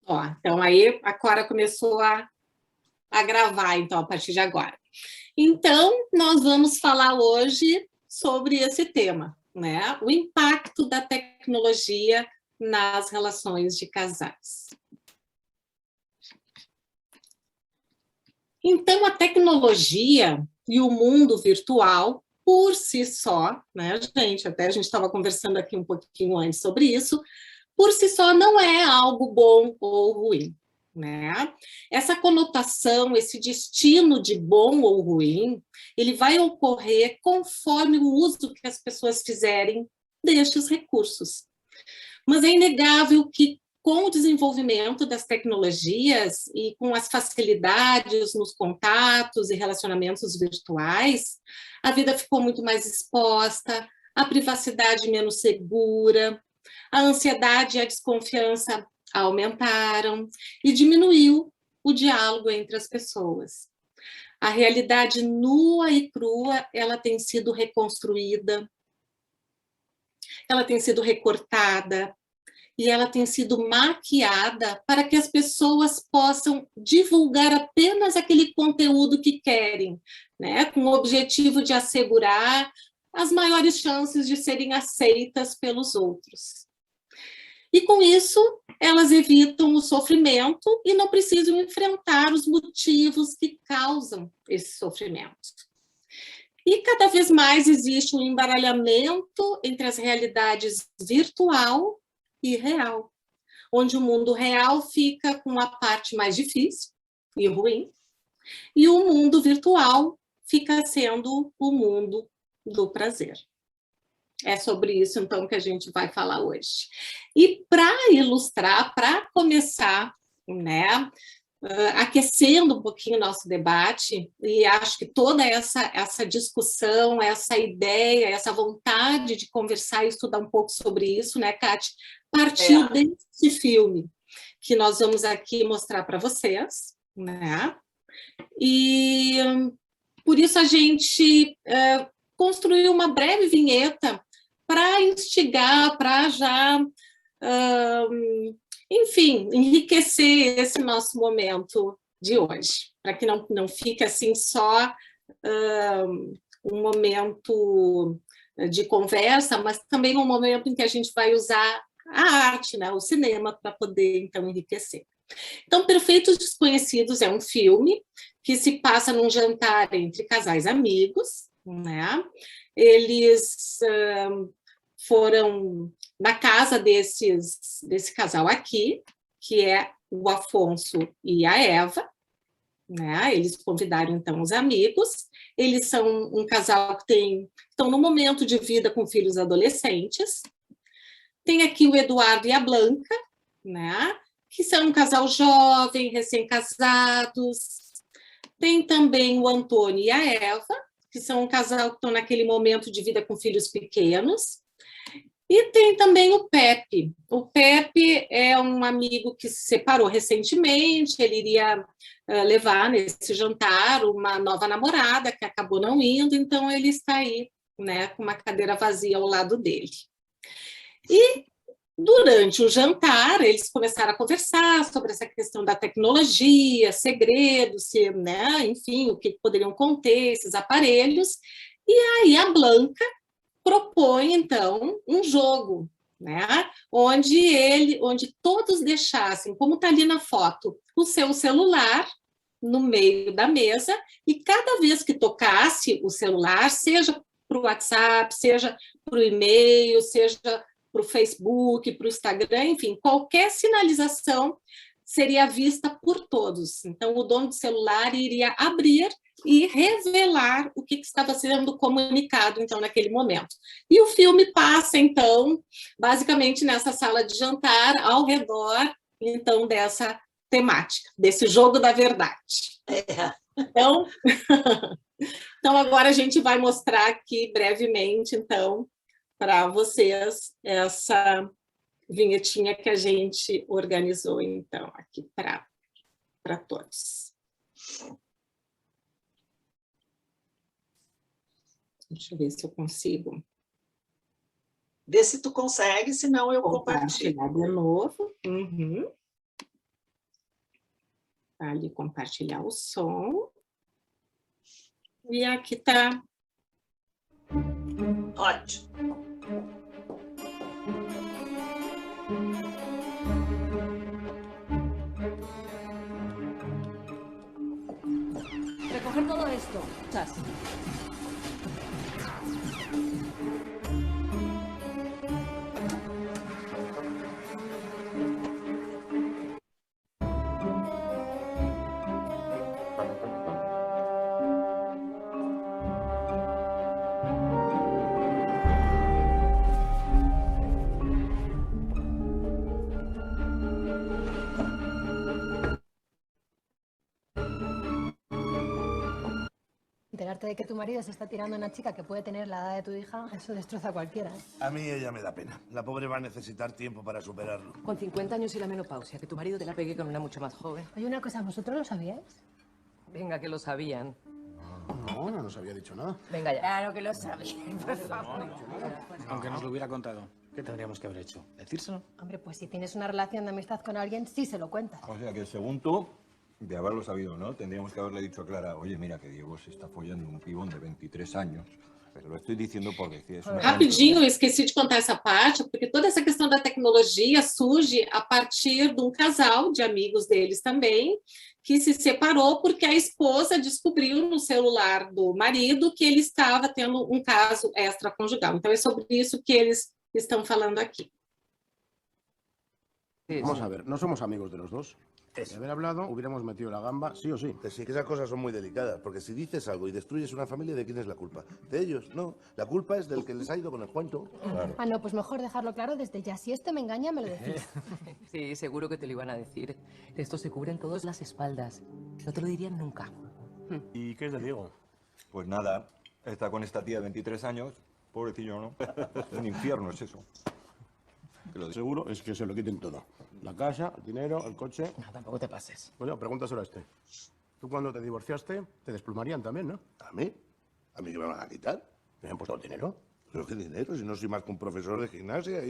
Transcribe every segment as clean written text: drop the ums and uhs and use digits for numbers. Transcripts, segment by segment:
Ó, então aí a Cora começou a gravar, então, a partir de agora. Então, nós vamos falar hoje sobre esse tema, né? O impacto da tecnologia nas relações de casais. Então, a tecnologia e o mundo virtual, por si só, né, gente? Até a gente estava conversando aqui um pouquinho antes sobre isso, por si só não é algo bom ou ruim, né? Essa conotação, esse destino de bom ou ruim, ele vai ocorrer conforme o uso que as pessoas fizerem destes recursos. Mas é inegável que com o desenvolvimento das tecnologias e com as facilidades nos contatos e relacionamentos virtuais, a vida ficou muito mais exposta, a privacidade menos segura, a ansiedade e a desconfiança aumentaram e diminuiu o diálogo entre as pessoas. A realidade nua e crua, ela tem sido reconstruída, ela tem sido recortada e ela tem sido maquiada para que as pessoas possam divulgar apenas aquele conteúdo que querem, né, com o objetivo de assegurar as maiores chances de serem aceitas pelos outros. E com isso, elas evitam o sofrimento e não precisam enfrentar os motivos que causam esse sofrimento. E cada vez mais existe um embaralhamento entre as realidades virtual e real, onde o mundo real fica com a parte mais difícil e ruim, e o mundo virtual fica sendo o mundo do prazer. É sobre isso, então, que a gente vai falar hoje. E para ilustrar, para começar, né, aquecendo um pouquinho o nosso debate, e acho que toda essa discussão, essa ideia, essa vontade de conversar e estudar um pouco sobre isso, né, Kate, partiu desse filme que nós vamos aqui mostrar para vocês, né? E por isso a gente construiu uma breve vinheta para instigar, para já, enfim, enriquecer esse nosso momento de hoje, para que não fique assim só um momento de conversa, mas também um momento em que a gente vai usar a arte, né, o cinema, para poder, então, enriquecer. Então, Perfeitos Desconhecidos é um filme que se passa num jantar entre casais amigos, né? Eles foram na casa desse casal aqui, que é o Afonso e a Eva, né? Eles convidaram, então, os amigos. Eles são um casal que estão no momento de vida com filhos adolescentes. Tem aqui o Eduardo e a Blanca, né? Que são um casal jovem, recém-casados. Tem também o Antônio e a Eva, que são um casal que estão naquele momento de vida com filhos pequenos. E tem também o Pepe. O Pepe é um amigo que se separou recentemente, ele iria levar nesse jantar uma nova namorada, que acabou não indo, então ele está aí, né, com uma cadeira vazia ao lado dele. E durante o jantar, eles começaram a conversar sobre essa questão da tecnologia, segredos, né, enfim, o que poderiam conter esses aparelhos. E aí a Blanca propõe, então, um jogo, né, onde todos deixassem, como está ali na foto, o seu celular no meio da mesa, e cada vez que tocasse o celular, seja para o WhatsApp, seja para o e-mail, seja para o Facebook, para o Instagram, enfim, qualquer sinalização seria vista por todos. Então, o dono do celular iria abrir e revelar o que estava sendo comunicado, então, naquele momento. E o filme passa, então, basicamente nessa sala de jantar, ao redor, então, dessa temática, desse jogo da verdade. Então, então, agora a gente vai mostrar aqui brevemente, então, para vocês essa vinhetinha que a gente organizou, então, aqui para todos. Deixa eu ver se eu consigo Vê se tu consegue, senão eu compartilho. Compartilhar de novo. Uhum. Ali, compartilhar o som. E aqui tá. Ótimo. Recoger todo esto. Chas. Enterarte de que tu marido se está tirando a una chica que puede tener la edad de tu hija, eso destroza a cualquiera. A mí ella me da pena. La pobre va a necesitar tiempo para superarlo. Con 50 años y la menopausia, que tu marido te la pegue con una mucho más joven. Oye, una cosa, ¿vosotros lo sabíais? Venga, que lo sabían. No, no nos había dicho nada. Venga ya. Claro que lo sabían, por favor. Aunque nos lo hubiera contado, ¿qué tendríamos que haber hecho? ¿Decírselo? Hombre, pues si tienes una relación de amistad con alguien, sí se lo cuentas. O sea que según tú, de haberlo sabido, ¿no? Tendríamos que haberle dicho a Clara, oye, mira que Diego se está follando un pibón de 23 años. Pero lo estoy diciendo por decir eso. Rapidinho, eu esqueci de contar essa parte, porque toda essa questão da tecnologia surge a partir de um casal de amigos deles também, que se separou porque a esposa descobriu no celular do marido que ele estava tendo um caso extraconjugal. Então, é sobre isso que eles estão falando aqui. Vamos a ver, no somos amigos de los dos. De haber hablado, hubiéramos metido la gamba, sí o sí. Sí, que esas cosas son muy delicadas, porque si dices algo y destruyes una familia, ¿de quién es la culpa? De ellos, no. La culpa es del que les ha ido con el cuento. Claro. Ah, no, pues mejor dejarlo claro desde ya. Si este me engaña, me lo decís. Sí, seguro que te lo iban a decir. De esto se cubren todas las espaldas. No te lo dirían nunca. ¿Y qué es de Diego? Pues nada, está con esta tía de 23 años, pobrecillo, ¿no? Un infierno es eso. Que lo Seguro es que se lo quiten todo. La casa, el dinero, el coche. No, tampoco te pases. Bueno, pregúntaselo a este. Tú cuando te divorciaste, te desplumarían también, ¿no? ¿A mí? ¿A mí qué me van a quitar? ¿Me han puesto el dinero? ¿Pero qué dinero? Si no soy más que un profesor de gimnasia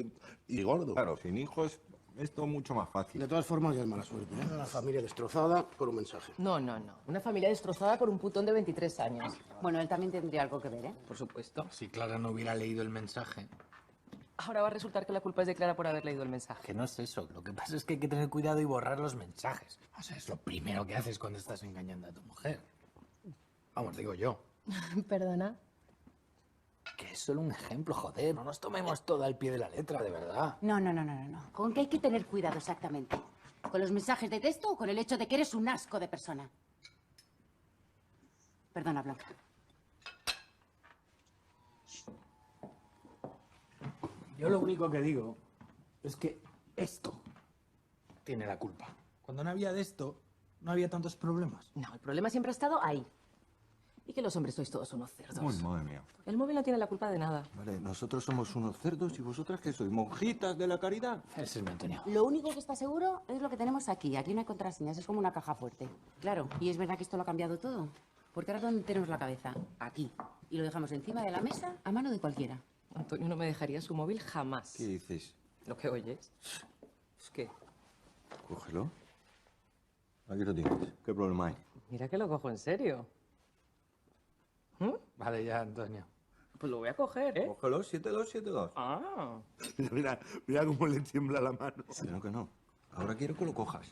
y gordo. Claro, sin hijos, esto mucho más fácil. De todas formas, ya es mala suerte. ¿Eh? Una familia destrozada por un mensaje. No, no, no. Una familia destrozada por un putón de 23 años. Bueno, él también tendría algo que ver, ¿eh? Por supuesto. Si Clara no hubiera leído el mensaje. Ahora va a resultar que la culpa es de Clara por haber leído el mensaje. Que no es eso. Lo que pasa es que hay que tener cuidado y borrar los mensajes. O sea, es lo primero que haces cuando estás engañando a tu mujer. Vamos, digo yo. Perdona. Que es solo un ejemplo, joder. No nos tomemos todo al pie de la letra, de verdad. No. ¿Con qué hay que tener cuidado exactamente? ¿Con los mensajes de texto o con el hecho de que eres un asco de persona? Perdona, Blanca. Yo lo único que digo es que esto tiene la culpa. Cuando no había de esto, no había tantos problemas. No, el problema siempre ha estado ahí. Y que los hombres sois todos unos cerdos. Uy, madre mía. El móvil no tiene la culpa de nada. Vale, nosotros somos unos cerdos y vosotras ¿qué sois? ¿Monjitas de la caridad? Ese es mi Antonio. Lo único que está seguro es lo que tenemos aquí. Aquí no hay contraseñas, es como una caja fuerte. Claro, y es verdad que esto lo ha cambiado todo. Porque ahora ¿dónde tenemos la cabeza? Aquí. Y lo dejamos encima de la mesa a mano de cualquiera. Antonio no me dejaría su móvil jamás. ¿Qué dices? ¿Lo que oyes? Es que... Cógelo. Aquí lo tienes. ¿Qué problema hay? Mira que lo cojo en serio. ¿Mm? Vale, ya, Antonio. Pues lo voy a coger, ¿eh? Cógelo, 7272. Ah. Mira cómo le tiembla la mano. Pero que no. Ahora quiero que lo cojas.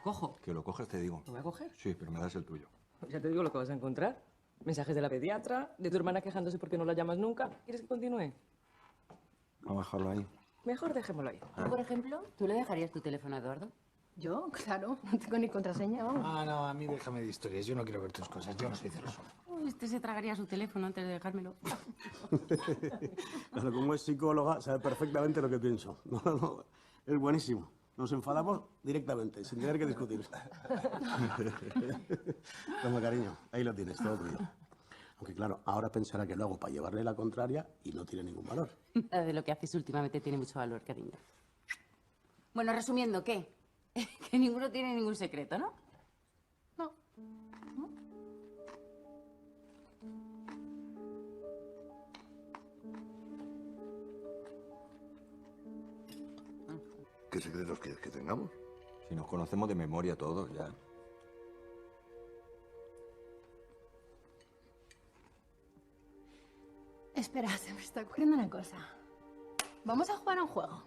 ¿Cojo? Que lo cojas, te digo. ¿Lo voy a coger? Sí, pero me das el tuyo. Ya te digo lo que vas a encontrar. Mensajes de la pediatra, de tu hermana quejándose porque no la llamas nunca. ¿Quieres que continúe? Vamos a dejarlo ahí. Mejor dejémoslo ahí. Tú, por ejemplo, ¿tú le dejarías tu teléfono a Eduardo? ¿Yo? Claro. No tengo ni contraseña, vamos. Ah, no, a mí déjame de historias. Yo no quiero ver tus cosas. Yo no soy celoso. Este se tragaría su teléfono antes de dejármelo. Claro, como es psicóloga, sabe perfectamente lo que pienso. No, es buenísimo. Nos enfadamos directamente, sin tener que discutir. Toma, cariño, ahí lo tienes, todo tuyo. Aunque claro, ahora pensará que lo hago para llevarle la contraria y no tiene ningún valor. Nada de lo que haces últimamente tiene mucho valor, cariño. Bueno, resumiendo, ¿qué? Que ninguno tiene ningún secreto, ¿no? No. ¿Qué secretos quieres que tengamos? Si nos conocemos de memoria todos ya. Espera, se me está ocurriendo una cosa. Vamos a jugar a un juego.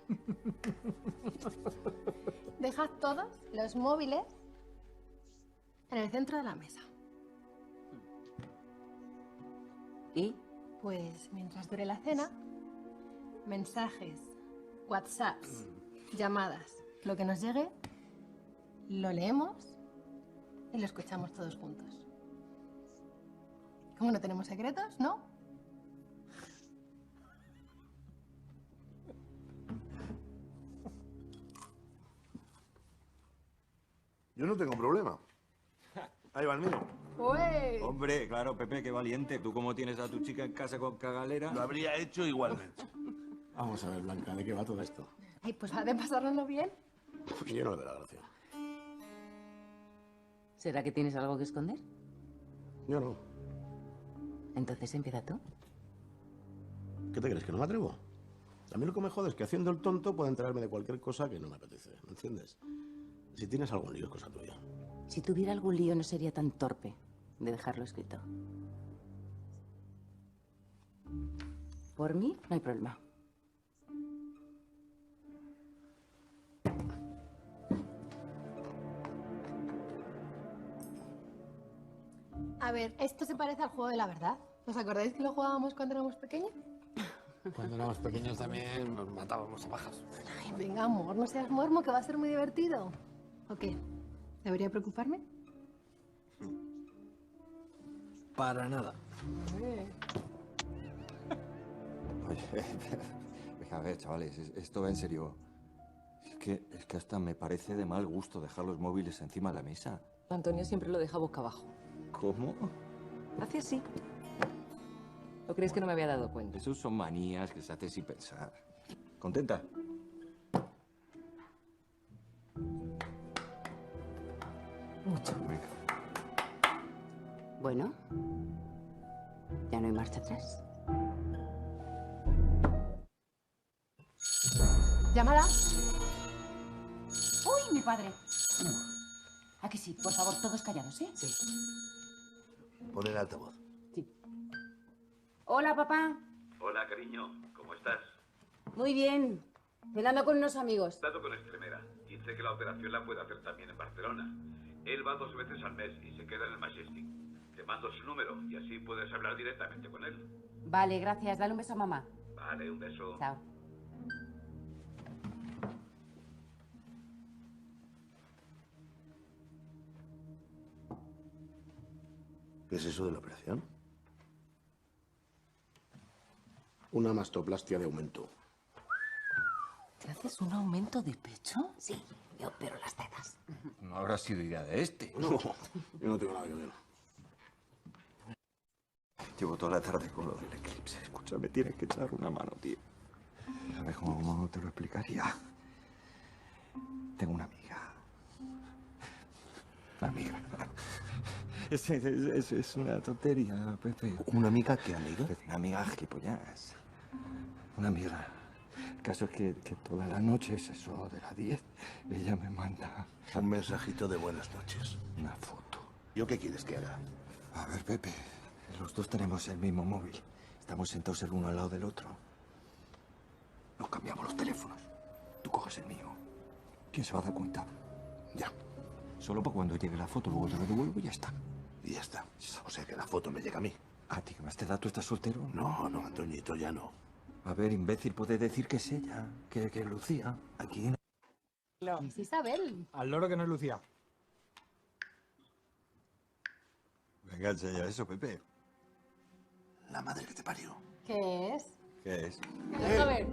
Dejad todos los móviles en el centro de la mesa. ¿Y? Pues mientras dure la cena, mensajes, WhatsApps, llamadas, lo que nos llegue, lo leemos y lo escuchamos todos juntos. Como no tenemos secretos, ¿no? Yo no tengo problema. Ahí va el mío. ¡Uey! Hombre, claro, Pepe, qué valiente. Tú como tienes a tu chica en casa con cagalera... Lo habría hecho igualmente. Vamos a ver, Blanca, ¿de qué va todo esto? Ay, pues va de pasárnoslo bien. Yo no le veo la gracia. ¿Será que tienes algo que esconder? Yo no. Entonces empieza tú. ¿Qué te crees, que no me atrevo? A mí lo que me jode es que haciendo el tonto puedo enterarme de cualquier cosa que no me apetece, ¿me entiendes? Si tienes algún lío es cosa tuya. Si tuviera algún lío no sería tan torpe de dejarlo escrito. Por mí no hay problema. A ver, esto se parece al juego de la verdad. ¿Os acordáis que lo jugábamos cuando éramos pequeños? Cuando éramos pequeños también nos matábamos a pajas. Ay, venga, amor, no seas mormo, que va a ser muy divertido. ¿O qué? ¿Debería preocuparme? Para nada. Oye, a ver, chavales, esto va en serio. Es que hasta me parece de mal gusto dejar los móviles encima de la mesa. Antonio siempre lo deja boca abajo. ¿Cómo? Hace así. ¿O crees que no me había dado cuenta? Esos son manías que se hacen sin pensar. ¿Contenta? Mucho. Venga. Bueno, ya no hay marcha atrás. ¿Llamada? ¡Uy, mi padre! ¿A que sí? Por favor, todos callados, ¿eh? Sí. Pon el altavoz. Hola, papá. Hola, cariño, ¿cómo estás? Muy bien. Cenando con unos amigos. He estado con Extremera y sé que la operación la puede hacer también en Barcelona. Él va 2 veces al mes y se queda en el Majestic. Te mando su número y así puedes hablar directamente con él. Vale, gracias. Dale un beso a mamá. Vale, un beso. Chao. ¿Qué es eso de la operación? Una mastoplastia de aumento. ¿Te haces un aumento de pecho? Sí, yo opero las tetas. No habrá sido idea de este. No, yo no tengo nada que ver. Llevo toda la tarde con lo del eclipse. Escúchame, tienes que echar una mano, tío. ¿Sabes cómo te lo explicaría? Tengo una amiga. Una amiga. Es una tontería, Pepe. ¿Una amiga qué amiga? Una amiga gilipollas. Una amiga. El caso es que todas las noches, eso de las 10, ella me manda Un mensajito de buenas noches. una foto. ¿Yo qué quieres que haga? A ver, Pepe, los dos tenemos el mismo móvil. Estamos sentados el uno al lado del otro. Nos cambiamos los teléfonos. Tú coges el mío. ¿Quién se va a dar cuenta? Ya. Solo para cuando llegue la foto, luego te lo devuelvo y ya está. Y ya está. O sea que la foto me llega a mí. ¿A ti qué más te da? ¿Tú estás soltero? No, no, Antoñito, ya no. A ver, imbécil, puedes decir que es ella, que Lucía. Aquí en... Es Isabel. Al loro que no es Lucía. Venga, enseña eso, Pepe. La madre que te parió. ¿Qué es? ¿Qué es? A ver.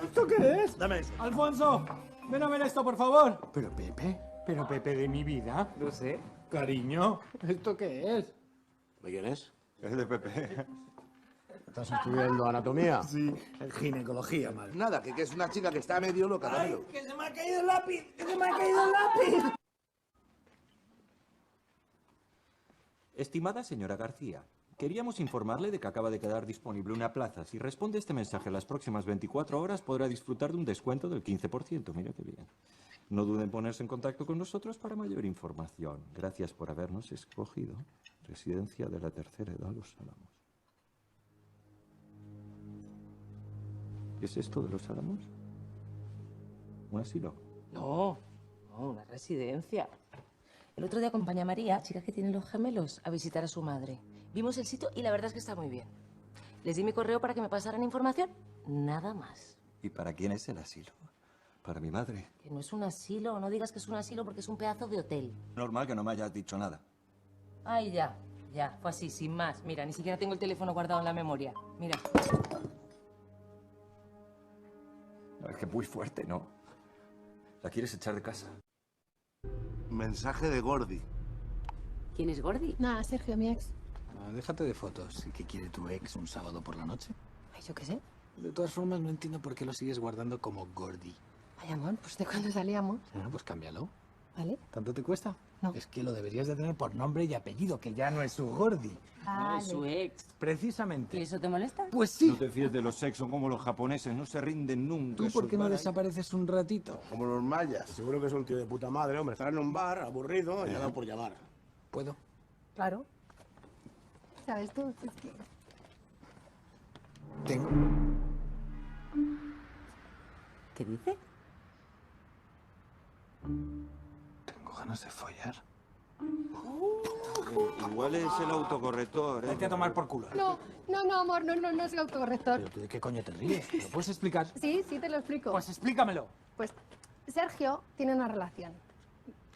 ¿Esto qué es? Dame eso. Alfonso, ven a ver esto, por favor. Pero Pepe De mi vida. No sé. Cariño, ¿esto qué es? ¿de quién es? Es de Pepe. ¿Estás estudiando anatomía? Sí, ginecología, mal. Nada, que es una chica que está medio loca, rápido. ¡Que se me ha caído el lápiz! ¡Que se me ha caído el lápiz! Estimada señora García, Queríamos informarle de que acaba de quedar disponible una plaza. Si responde este mensaje en las próximas 24 horas, podrá disfrutar de un descuento del 15%. Mira qué bien. No duden en ponerse en contacto con nosotros para mayor información. Gracias por habernos escogido. Residencia de la Tercera Edad, Los Álamos. ¿Qué es esto de Los Álamos? ¿Un asilo? No, una residencia. El otro día acompañé a María, chica que tiene los gemelos, a visitar a su madre. Vimos el sitio y la verdad es que está muy bien. Les di mi correo para que me pasaran información. Nada más. ¿Y para quién es el asilo? Para mi madre. Que no es un asilo, no digas que es un asilo porque es un pedazo de hotel. Normal que no me hayas dicho nada. Ay, ya, fue así, sin más. Mira, ni siquiera tengo el teléfono guardado en la memoria. Mira. No, es que muy fuerte, ¿no? ¿La quieres echar de casa? Mensaje de Gordi. ¿Quién es Gordi? Nada, Sergio, mi ex. Déjate de fotos. ¿Y qué quiere tu ex un sábado por la noche? Ay, yo qué sé. De todas formas, no entiendo por qué lo sigues guardando como Gordi. Ay, amor, pues de cuando salíamos. Bueno, pues cámbialo. ¿Vale? ¿Tanto te cuesta? No. Es que lo deberías de tener por nombre y apellido, que ya no es su Gordi. No, es su ex. Precisamente. ¿Y eso te molesta? Pues sí. No te fíes de los sexos como los japoneses, no se rinden nunca. ¿Tú por qué no Esos desapareces un ratito? Como los mayas. Seguro que es un tío de puta madre, hombre. Estará en un bar, aburrido, y le ha dado por llamar. ¿Puedo? Claro. ¿Sabes tú? Es que... Tengo. ¿Qué dice? Tengo ganas de follar. Igual es el autocorrector, ¿eh? Vete a tomar por culo. No, amor, no es el autocorrector. ¿Pero tú de qué coño te ríes? ¿Me lo puedes explicar? Sí, te lo explico. Pues explícamelo. Pues Sergio tiene una relación.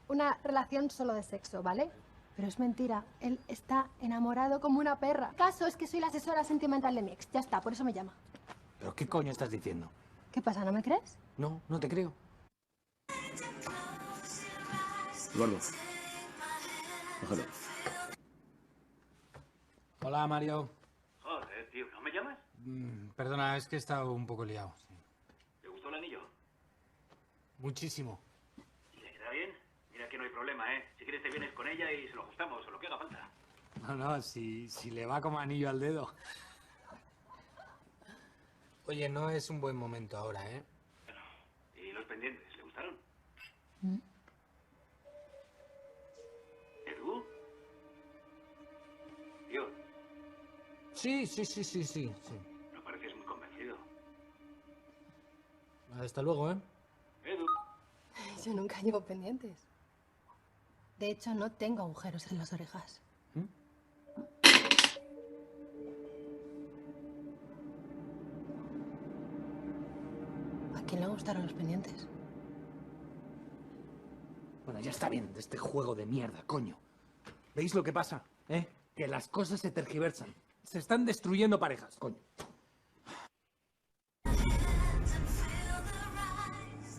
Una relación solo de sexo, ¿vale? Pero es mentira. Él está enamorado como una perra. El caso es que soy la asesora sentimental de mi ex. Ya está, por eso me llama. ¿Pero qué coño estás diciendo? ¿Qué pasa, no me crees? No, no te creo. Eduardo. Bájalo. Hola, Mario. Joder, tío, ¿no me llamas? Perdona, es que he estado un poco liado. Sí. ¿Te gustó el anillo? Muchísimo. ¿Le queda bien? Mira que no hay problema, ¿eh? Si quieres te vienes con ella y se lo ajustamos o lo que haga falta. No, si le va como anillo al dedo. Oye, no es un buen momento ahora, ¿eh? Bueno, ¿y los pendientes? ¿Le gustaron? ¿Edu? Tío, Sí. no pareces muy convencido. Hasta luego, ¿eh? Edu. Yo nunca llevo pendientes. De hecho, no tengo agujeros en las orejas. ¿A quién le gustaron los pendientes? Bueno, ya está bien de este juego de mierda, coño. ¿Veis lo que pasa? Que las cosas se tergiversan. Se están destruyendo parejas, coño.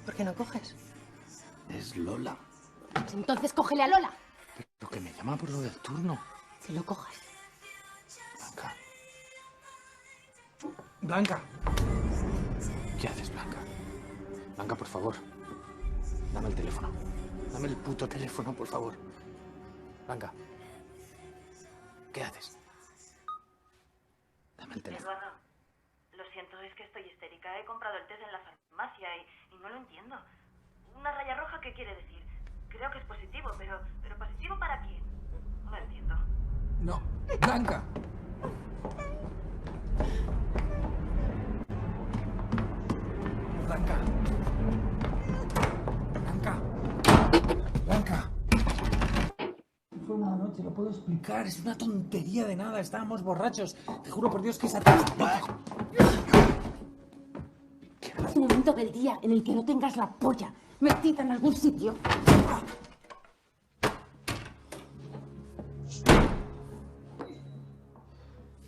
¿Por qué no coges? Es Lola. Pues entonces cógele a Lola. Pero que me llama por lo del turno. Si lo coges. Blanca. Blanca. ¿Qué haces, Blanca? Blanca, por favor. Dame el teléfono. Dame el puto teléfono, por favor. Blanca. ¿Qué haces? Dame el teléfono. Eduardo, lo siento, es que estoy histérica. He comprado el test en la farmacia y no lo entiendo. ¿Una raya roja qué quiere decir? Creo que es positivo, pero ¿positivo para quién? No lo entiendo. No, Blanca. Blanca. Blanca. Blanca. Fue una noche, lo puedo explicar. Es una tontería de nada. Estábamos borrachos. Te juro por Dios que esa... Un momento del día en el que no tengas la polla metida en algún sitio.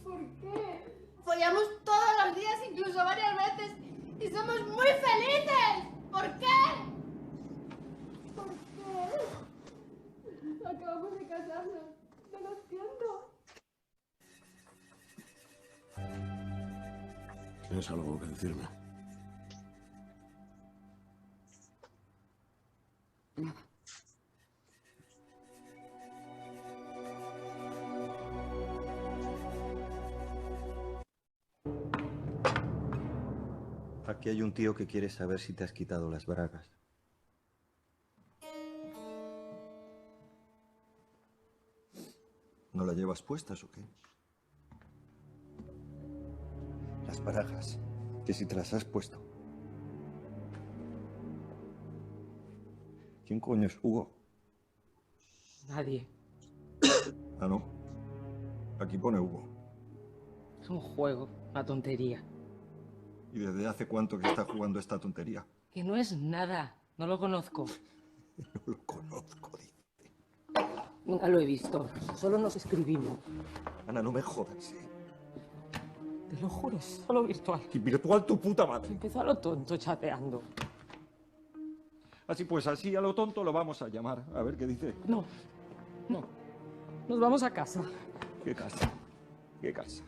¿Por qué? Follamos todos los días, incluso varias veces, y somos muy felices. ¿Por qué? ¿Por qué? Acabamos de casarnos. No lo entiendo. ¿Tienes algo que decirme? Nada. Aquí hay un tío que quiere saber si te has quitado las bragas. ¿No las llevas puestas o qué? Las bragas, que si te las has puesto. ¿Quién coño es Hugo? Nadie. Ah, no. Aquí pone Hugo. Es un juego, una tontería. ¿Y desde hace cuánto que está jugando esta tontería? Que no es nada. No lo conozco. No lo conozco, dice. Nunca lo he visto. Solo nos escribimos. Ana, no me jodas, Te lo juro, solo virtual. Y virtual tu puta madre. Empezó a lo tonto chateando. Así pues, así a lo tonto lo vamos a llamar. A ver qué dice. No. Nos vamos a casa. ¿Qué casa? ¿Qué casa?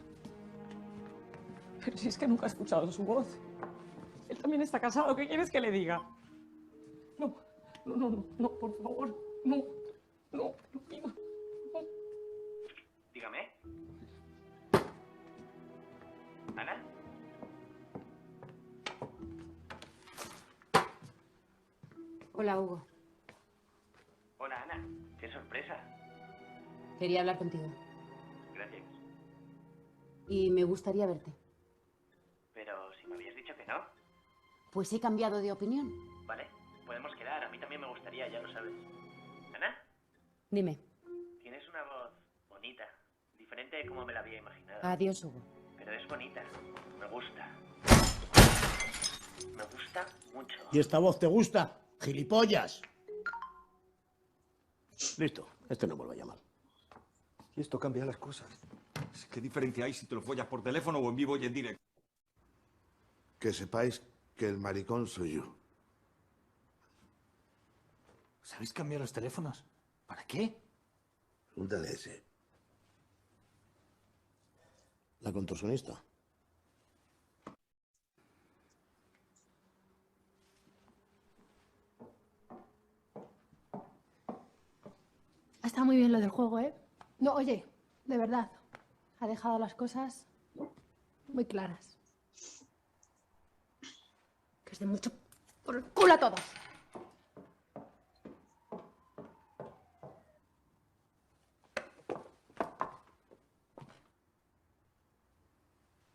Pero si es que nunca he escuchado su voz. Él también está casado. ¿Qué quieres que le diga? No, por favor. No, te lo pido. No. Dígame. ¿Ana? Hola, Hugo. Hola, Ana. Qué sorpresa. Quería hablar contigo. Gracias. Y me gustaría verte. Pero si me habías dicho que no. Pues he cambiado de opinión. Vale, podemos quedar. A mí también me gustaría, ya lo sabes. Ana, Dime. tienes una voz bonita. Diferente de como me la había imaginado. Adiós, Hugo. Pero es bonita. Me gusta. Me gusta mucho. ¿Y esta voz te gusta? ¡Gilipollas! Listo, este no vuelve a llamar. Y esto cambia las cosas. ¿Qué diferencia hay si te lo follas por teléfono o en vivo y en directo? Que sepáis que el maricón soy yo. ¿Sabéis cambiar los teléfonos? ¿Para qué? Pregúntale a ese. La contorsionista. Ha estado muy bien lo del juego, ¿eh? No, oye, de verdad, ha dejado las cosas muy claras. Que os den mucho por el culo a todos.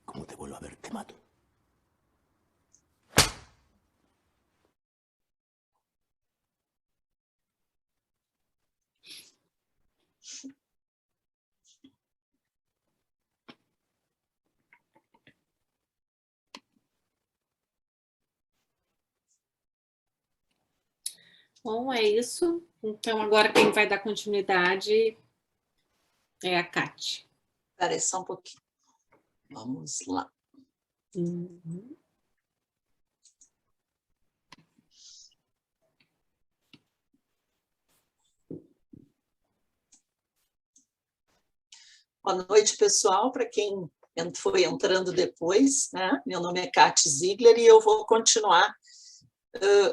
Como te vuelvo a ver, te mato. Bom, é isso. Então, agora quem vai dar continuidade é a Kati. Espera aí só um pouquinho. Vamos lá. Uhum. Boa noite, pessoal. Para quem foi entrando depois, né? Meu nome é Kati Ziegler e eu vou continuar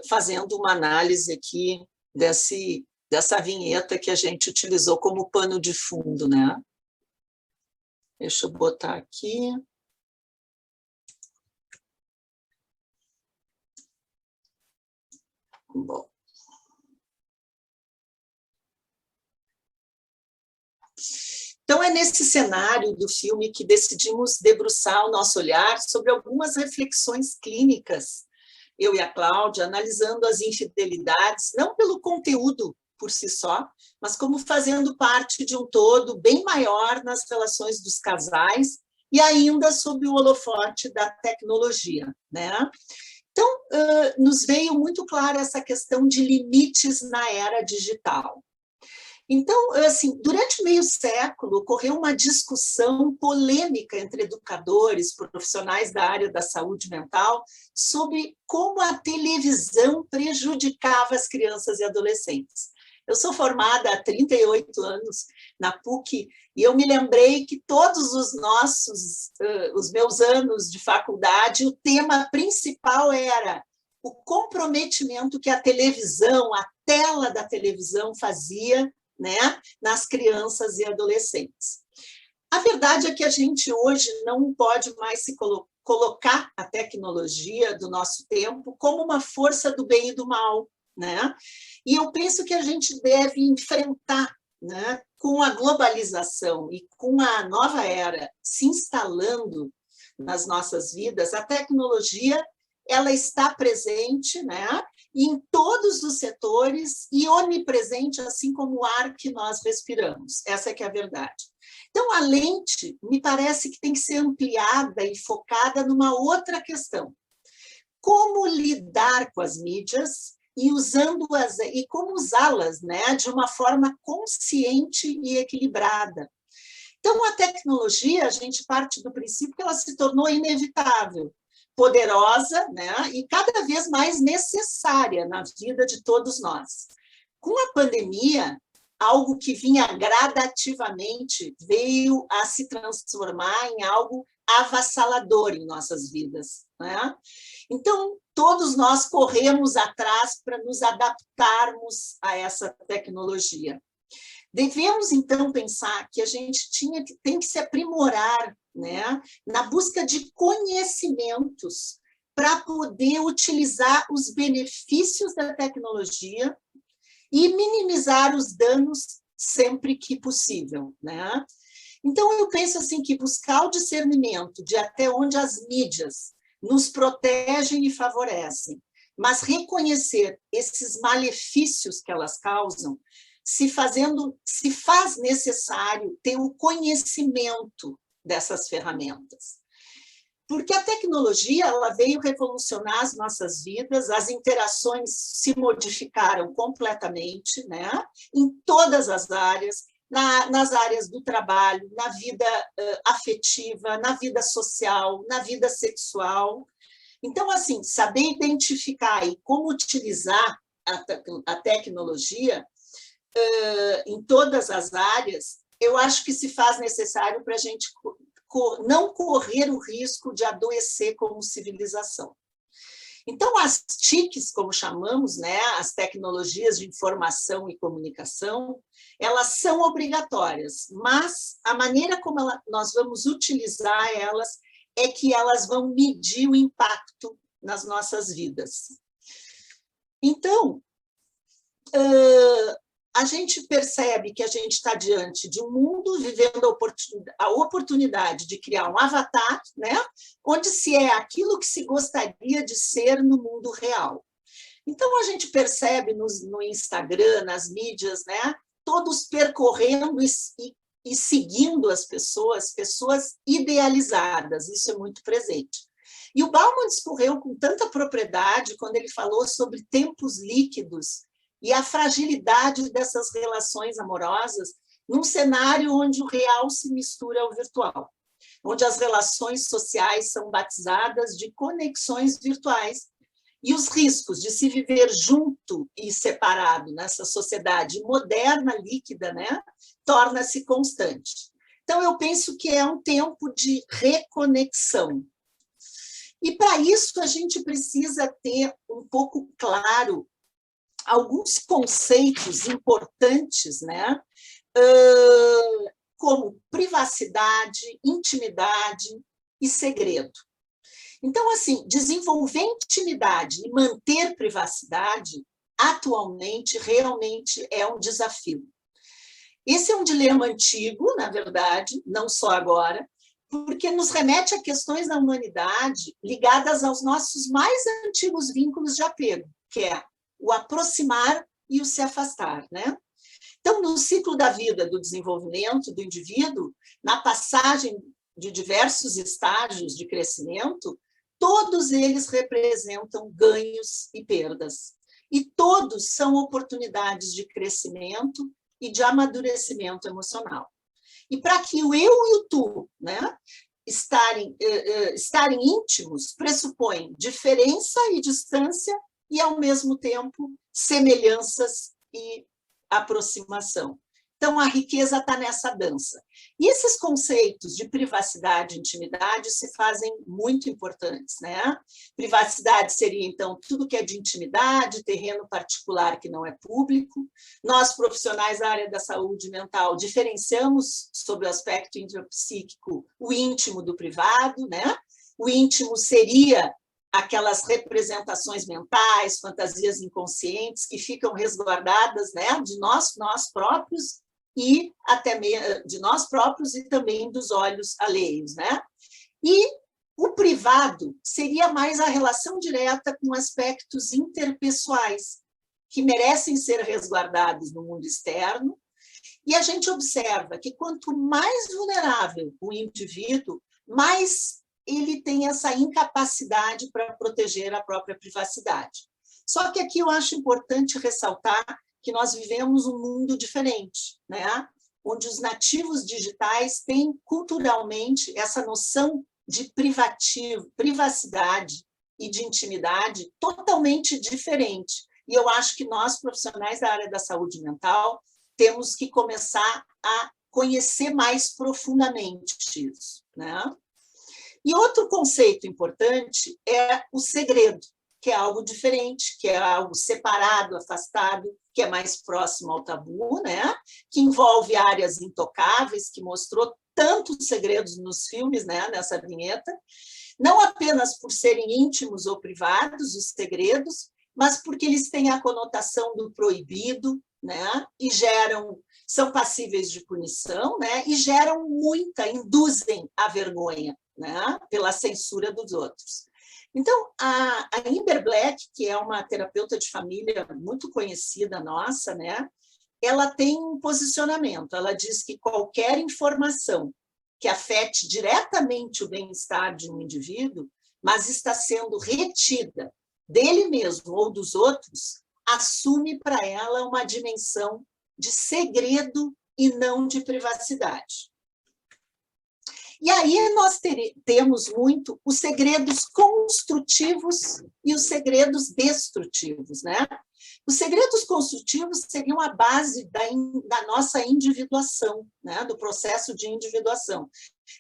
fazendo uma análise aqui dessa vinheta que a gente utilizou como pano de fundo, né? Deixa eu botar aqui. Bom. Então, é nesse cenário do filme que decidimos debruçar o nosso olhar sobre algumas reflexões clínicas, eu e a Cláudia, analisando as infidelidades, não pelo conteúdo por si só, mas como fazendo parte de um todo bem maior nas relações dos casais e ainda sob o holofote da tecnologia, né? Então, nos veio muito clara essa questão de limites na era digital. Então, assim, durante meio século, ocorreu uma discussão polêmica entre educadores, profissionais da área da saúde mental, sobre como a televisão prejudicava as crianças e adolescentes. Eu sou formada há 38 anos na PUC e eu me lembrei que todos os meus anos de faculdade, o tema principal era o comprometimento que a televisão, a tela da televisão fazia, né, nas crianças e adolescentes. A verdade é que a gente hoje não pode mais se colocar a tecnologia do nosso tempo como uma força do bem e do mal, né? E eu penso que a gente deve enfrentar, né, com a globalização e com a nova era se instalando nas nossas vidas, a tecnologia ela está presente, né, em todos os setores e onipresente, assim como o ar que nós respiramos. Essa é que é a verdade. Então, a lente me parece que tem que ser ampliada e focada numa outra questão. Como lidar com as mídias e usando-as e como usá-las, né, de uma forma consciente e equilibrada. Então, a tecnologia, a gente parte do princípio que ela se tornou inevitável, poderosa, né, e cada vez mais necessária na vida de todos nós. Com a pandemia, algo que vinha gradativamente veio a se transformar em algo avassalador em nossas vidas, né? Então, todos nós corremos atrás para nos adaptarmos a essa tecnologia. Devemos, então, pensar que a gente tem que se aprimorar, né, na busca de conhecimentos para poder utilizar os benefícios da tecnologia e minimizar os danos sempre que possível, né? Então, eu penso assim que buscar o discernimento de até onde as mídias nos protegem e favorecem, mas reconhecer esses malefícios que elas causam, se faz necessário ter o conhecimento dessas ferramentas. Porque a tecnologia ela veio revolucionar as nossas vidas, as interações se modificaram completamente, né? Em todas as áreas, nas áreas do trabalho, na vida afetiva, na vida social, na vida sexual. Então, assim, saber identificar e como utilizar a tecnologia em todas as áreas, eu acho que se faz necessário para a gente não correr o risco de adoecer como civilização. Então, as TICs, como chamamos, né, as tecnologias de informação e comunicação, elas são obrigatórias, mas a maneira como nós vamos utilizar elas é que elas vão medir o impacto nas nossas vidas. Então, a gente percebe que a gente está diante de um mundo vivendo a oportunidade de criar um avatar, né, onde se é aquilo que se gostaria de ser no mundo real. Então, a gente percebe no Instagram, nas mídias, né, todos percorrendo e seguindo as pessoas idealizadas, isso é muito presente. E o Bauman discorreu com tanta propriedade quando ele falou sobre tempos líquidos e a fragilidade dessas relações amorosas num cenário onde o real se mistura ao virtual, onde as relações sociais são batizadas de conexões virtuais e os riscos de se viver junto e separado nessa sociedade moderna, líquida, né, torna-se constante. Então, eu penso que é um tempo de reconexão. E, para isso, a gente precisa ter um pouco claro alguns conceitos importantes, né, como privacidade, intimidade e segredo. Então, assim, desenvolver intimidade e manter privacidade, atualmente, realmente é um desafio. Esse é um dilema antigo, na verdade, não só agora, porque nos remete a questões da humanidade ligadas aos nossos mais antigos vínculos de apego, que é o aproximar e o se afastar, né? Então, no ciclo da vida, do desenvolvimento do indivíduo, na passagem de diversos estágios de crescimento, todos eles representam ganhos e perdas. E todos são oportunidades de crescimento e de amadurecimento emocional. E para que o eu e o tu, né, estarem íntimos, pressupõem diferença e distância e, ao mesmo tempo, semelhanças e aproximação. Então, a riqueza está nessa dança. E esses conceitos de privacidade e intimidade se fazem muito importantes, né? Privacidade seria, então, tudo que é de intimidade, terreno particular que não é público. Nós, profissionais da área da saúde mental, diferenciamos sobre o aspecto intrapsíquico o íntimo do privado, né? O íntimo seria aquelas representações mentais, fantasias inconscientes que ficam resguardadas, né, de nós próprios e até de nós próprios e também dos olhos alheios, né? E o privado seria mais a relação direta com aspectos interpessoais que merecem ser resguardados no mundo externo. E a gente observa que quanto mais vulnerável o indivíduo, mais ele tem essa incapacidade para proteger a própria privacidade. Só que aqui eu acho importante ressaltar que nós vivemos um mundo diferente, né? Onde os nativos digitais têm culturalmente essa noção de privacidade e de intimidade totalmente diferente. E eu acho que nós, profissionais da área da saúde mental, temos que começar a conhecer mais profundamente isso, né? E outro conceito importante é o segredo, que é algo diferente, que é algo separado, afastado, que é mais próximo ao tabu, né? Que envolve áreas intocáveis, que mostrou tantos segredos nos filmes, né? Nessa vinheta, não apenas por serem íntimos ou privados, os segredos, mas porque eles têm a conotação do proibido, né? E são passíveis de punição, né? E induzem a vergonha, né? Pela censura dos outros. Então, a Amber Black, que é uma terapeuta de família muito conhecida nossa, né? Ela tem um posicionamento, ela diz que qualquer informação que afete diretamente o bem-estar de um indivíduo, mas está sendo retida dele mesmo ou dos outros, assume para ela uma dimensão de segredo e não de privacidade. E aí nós temos muito os segredos construtivos e os segredos destrutivos, né? Os segredos construtivos seriam a base da nossa individuação, né? Do processo de individuação.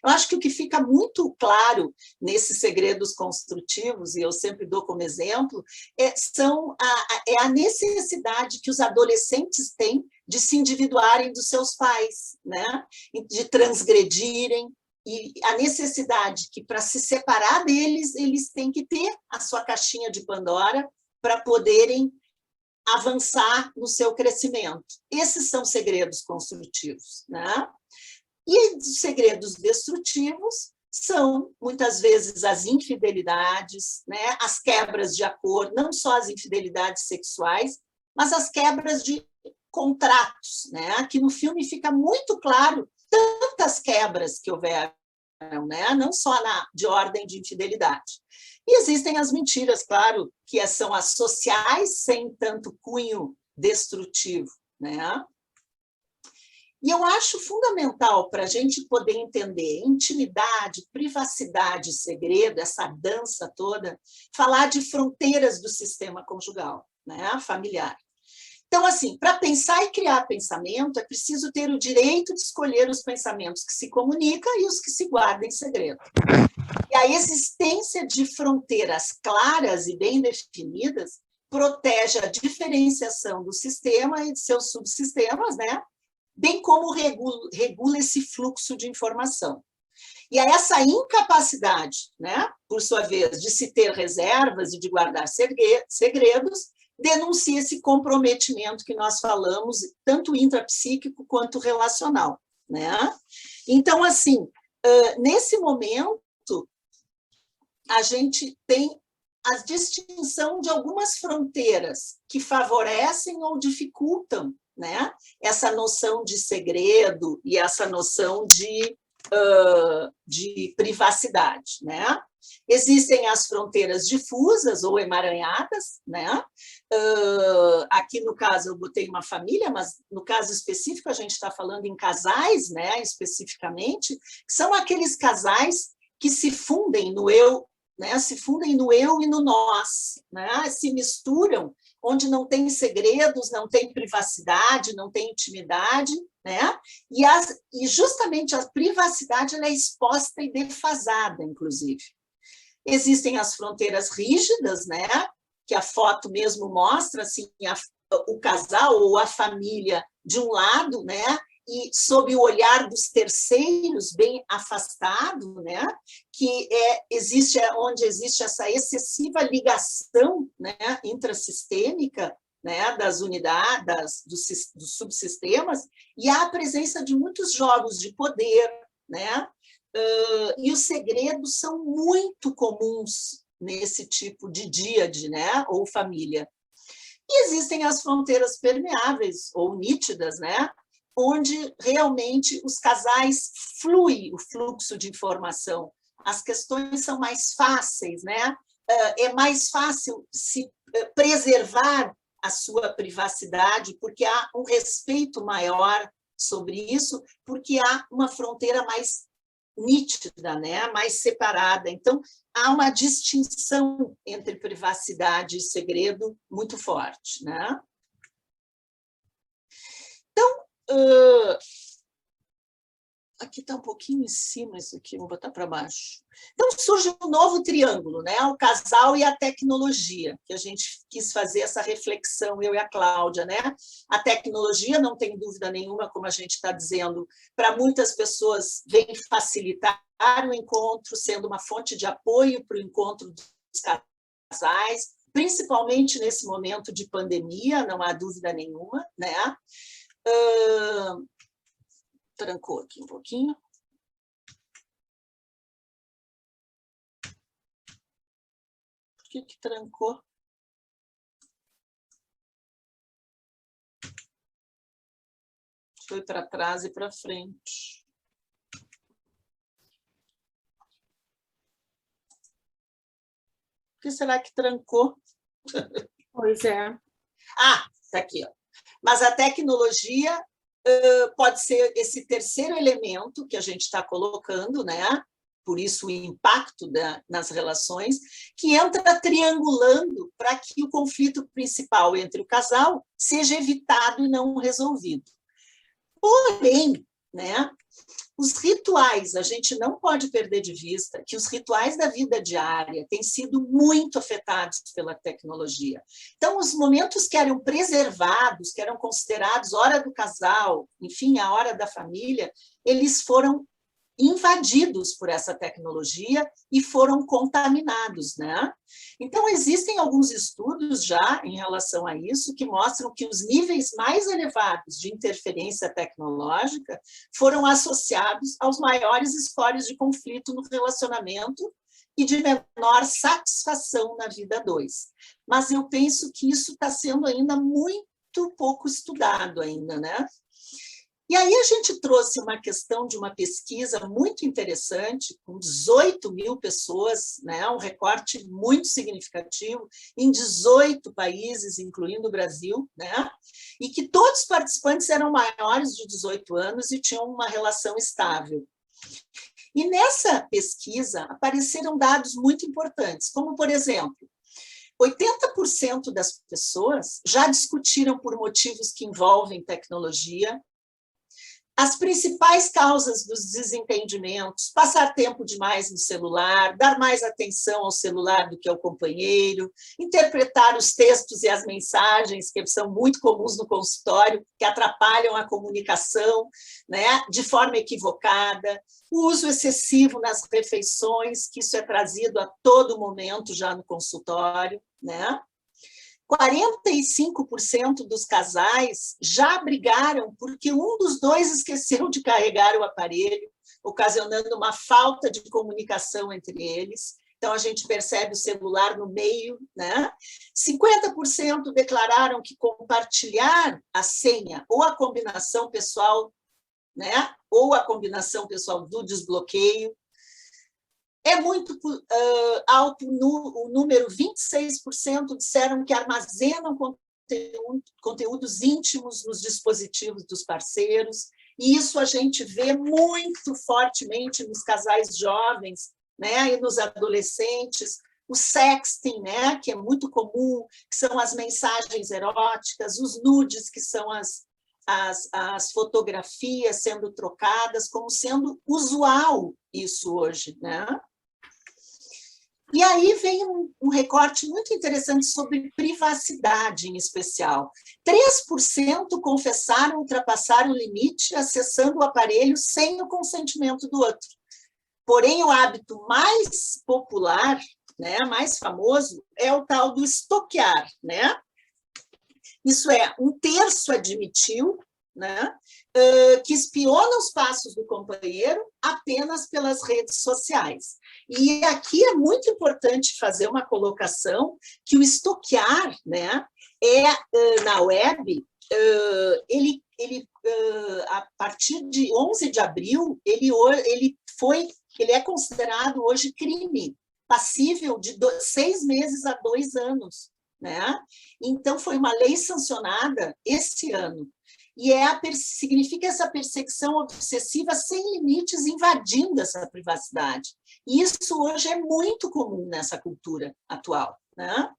Eu acho que o que fica muito claro nesses segredos construtivos, e eu sempre dou como exemplo, é a necessidade que os adolescentes têm de se individuarem dos seus pais, né? De transgredirem, e a necessidade que, para se separar deles, eles têm que ter a sua caixinha de Pandora para poderem avançar no seu crescimento. Esses são segredos construtivos, né? E os segredos destrutivos são, muitas vezes, as infidelidades, né? As quebras de acordo, não só as infidelidades sexuais, mas as quebras de contratos, né? Que no filme fica muito claro tantas quebras que houveram, né? Não só de ordem de infidelidade. E existem as mentiras, claro, que são as sociais, sem tanto cunho destrutivo, né? E eu acho fundamental para a gente poder entender intimidade, privacidade e segredo, essa dança toda, falar de fronteiras do sistema conjugal, né? Familiar. Então, assim, para pensar e criar pensamento, é preciso ter o direito de escolher os pensamentos que se comunicam e os que se guardam em segredo. E a existência de fronteiras claras e bem definidas protege a diferenciação do sistema e de seus subsistemas, né? Bem como regula esse fluxo de informação. E a essa incapacidade, né, por sua vez, de se ter reservas e de guardar segredos, denuncia esse comprometimento que nós falamos, tanto intrapsíquico quanto relacional, né? Então, assim, nesse momento, a gente tem a distinção de algumas fronteiras que favorecem ou dificultam, né, essa noção de segredo e essa noção de privacidade, né? Existem as fronteiras difusas ou emaranhadas, né? Aqui no caso eu botei uma família, mas no caso específico a gente está falando em casais, né? Especificamente, que são aqueles casais que se fundem no eu, né? Se fundem no eu e no nós, né? Se misturam, onde não tem segredos, não tem privacidade, não tem intimidade, né? E justamente a privacidade ela é exposta e defasada, inclusive. Existem as fronteiras rígidas, né? Que a foto mesmo mostra, assim, o casal ou a família de um lado, né, e sob o olhar dos terceiros bem afastado, né, que existe onde existe essa excessiva ligação, né, intrassistêmica, né, das unidades, dos subsistemas, e há a presença de muitos jogos de poder, né, e os segredos são muito comuns nesse tipo de díade, né, ou família. E existem as fronteiras permeáveis ou nítidas, né, onde realmente os casais flui o fluxo de informação. As questões são mais fáceis, né? É mais fácil se preservar a sua privacidade, porque há um respeito maior sobre isso, porque há uma fronteira mais nítida, né? Mais separada. Então, há uma distinção entre privacidade e segredo muito forte, né? Então, aqui está um pouquinho em cima isso aqui, vou botar para baixo. Então, surge um novo triângulo, né? O casal e a tecnologia, que a gente quis fazer essa reflexão, eu e a Cláudia, né? A tecnologia, não tem dúvida nenhuma, como a gente está dizendo, para muitas pessoas vem facilitar o encontro, sendo uma fonte de apoio para o encontro dos casais, principalmente nesse momento de pandemia, não há dúvida nenhuma, né? Trancou aqui um pouquinho. Por que trancou? Foi para trás e para frente. Por que será que trancou? Pois é. Ah, está aqui, ó. Mas a tecnologia pode ser esse terceiro elemento que a gente está colocando, né? Por isso o impacto nas relações, que entra triangulando para que o conflito principal entre o casal seja evitado e não resolvido. Porém, né, os rituais, a gente não pode perder de vista que os rituais da vida diária têm sido muito afetados pela tecnologia. Então, os momentos que eram preservados, que eram considerados hora do casal, enfim, a hora da família, eles foram invadidos por essa tecnologia e foram contaminados, né? Então, existem alguns estudos já em relação a isso que mostram que os níveis mais elevados de interferência tecnológica foram associados aos maiores scores de conflito no relacionamento e de menor satisfação na vida a dois. Mas eu penso que isso está sendo ainda muito pouco estudado ainda, né? E aí a gente trouxe uma questão de uma pesquisa muito interessante, com 18 mil pessoas, né, um recorte muito significativo, em 18 países, incluindo o Brasil, né, e que todos os participantes eram maiores de 18 anos e tinham uma relação estável. E nessa pesquisa apareceram dados muito importantes, como, por exemplo, 80% das pessoas já discutiram por motivos que envolvem tecnologia. As principais causas dos desentendimentos: passar tempo demais no celular, dar mais atenção ao celular do que ao companheiro, interpretar os textos e as mensagens, que são muito comuns no consultório, que atrapalham a comunicação, né, de forma equivocada, o uso excessivo nas refeições, que isso é trazido a todo momento já no consultório, né? 45% dos casais já brigaram porque um dos dois esqueceu de carregar o aparelho, ocasionando uma falta de comunicação entre eles. Então, a gente percebe o celular no meio, né? 50% declararam que compartilhar a senha ou a combinação pessoal, né? Ou a combinação pessoal do desbloqueio. É muito alto o número, 26% disseram que armazenam conteúdos íntimos nos dispositivos dos parceiros, e isso a gente vê muito fortemente nos casais jovens, né, e nos adolescentes, o sexting, né, que é muito comum, que são as mensagens eróticas, os nudes, que são as fotografias sendo trocadas, como sendo usual isso hoje, né? E aí vem um recorte muito interessante sobre privacidade, em especial. 3% confessaram ultrapassar o limite acessando o aparelho sem o consentimento do outro. Porém, o hábito mais popular, né, mais famoso, é o tal do stalkear, né? Isso é, 1/3 admitiu, né, que espiona os passos do companheiro apenas pelas redes sociais. E aqui é muito importante fazer uma colocação que o stalkear, né, na web, ele a partir de 11 de abril, ele é considerado hoje crime, passível de 6 meses a 2 anos. Né? Então, foi uma lei sancionada esse ano. E significa essa perseguição obsessiva sem limites, invadindo essa privacidade. E isso hoje é muito comum nessa cultura atual. Né?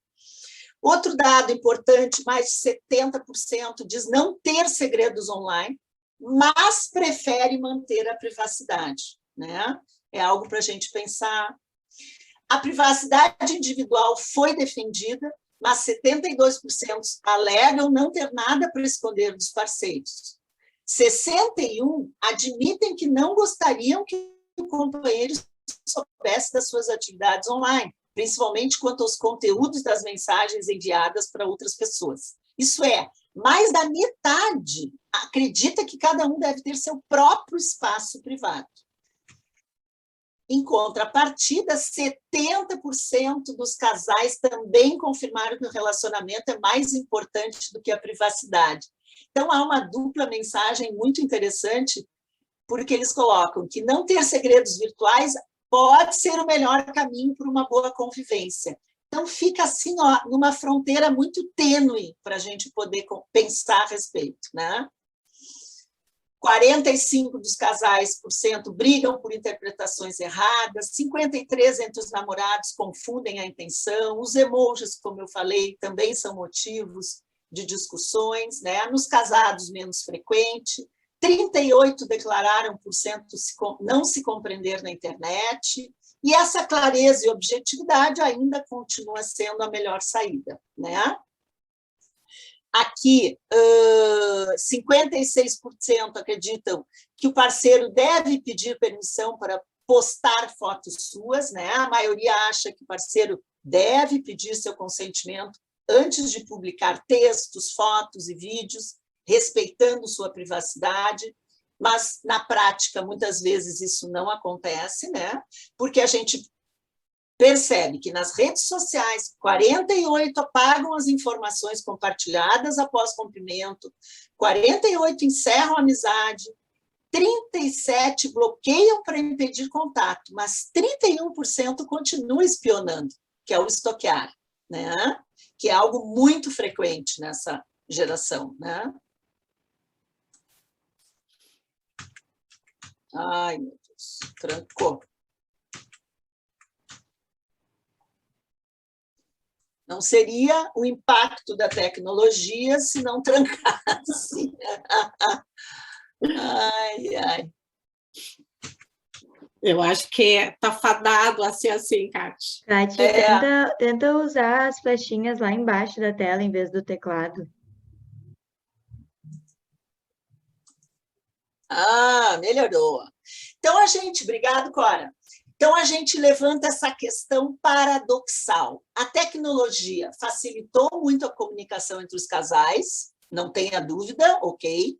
Outro dado importante, mais de 70% diz não ter segredos online, mas prefere manter a privacidade. Né? É algo para a gente pensar. A privacidade individual foi defendida, mas 72% alegam não ter nada para esconder dos parceiros. 61% admitem que não gostariam que o companheiro soubesse das suas atividades online, principalmente quanto aos conteúdos das mensagens enviadas para outras pessoas. Isso é, mais da metade acredita que cada um deve ter seu próprio espaço privado. Em contrapartida, 70% dos casais também confirmaram que o relacionamento é mais importante do que a privacidade. Então, há uma dupla mensagem muito interessante, porque eles colocam que não ter segredos virtuais pode ser o melhor caminho para uma boa convivência. Então, fica assim, ó, numa fronteira muito tênue para a gente poder pensar a respeito, né? 45% dos casais brigam por interpretações erradas, 53% entre os namorados confundem a intenção, os emojis, como eu falei, também são motivos de discussões, né? Nos casados, menos frequente, 38% declararam não se compreender na internet, e essa clareza e objetividade ainda continua sendo a melhor saída, né? Aqui, 56% acreditam que o parceiro deve pedir permissão para postar fotos suas, né? A maioria acha que o parceiro deve pedir seu consentimento antes de publicar textos, fotos e vídeos, respeitando sua privacidade, mas, na prática, muitas vezes isso não acontece, né? Porque a gente percebe que nas redes sociais, 48% apagam as informações compartilhadas após cumprimento, 48% encerram a amizade, 37% bloqueiam para impedir contato, mas 31% continuam espionando, que é o stalkear, né? Que é algo muito frequente nessa geração, né? Ai, meu Deus, trancou. Não seria o impacto da tecnologia se não trancasse. Ai, ai. Eu acho que está fadado a ser assim, Kátia. Kátia, tenta usar as flechinhas lá embaixo da tela em vez do teclado. Ah, melhorou. Então, obrigado, Cora. Então, a gente levanta essa questão paradoxal. A tecnologia facilitou muito a comunicação entre os casais, não tenha dúvida, ok?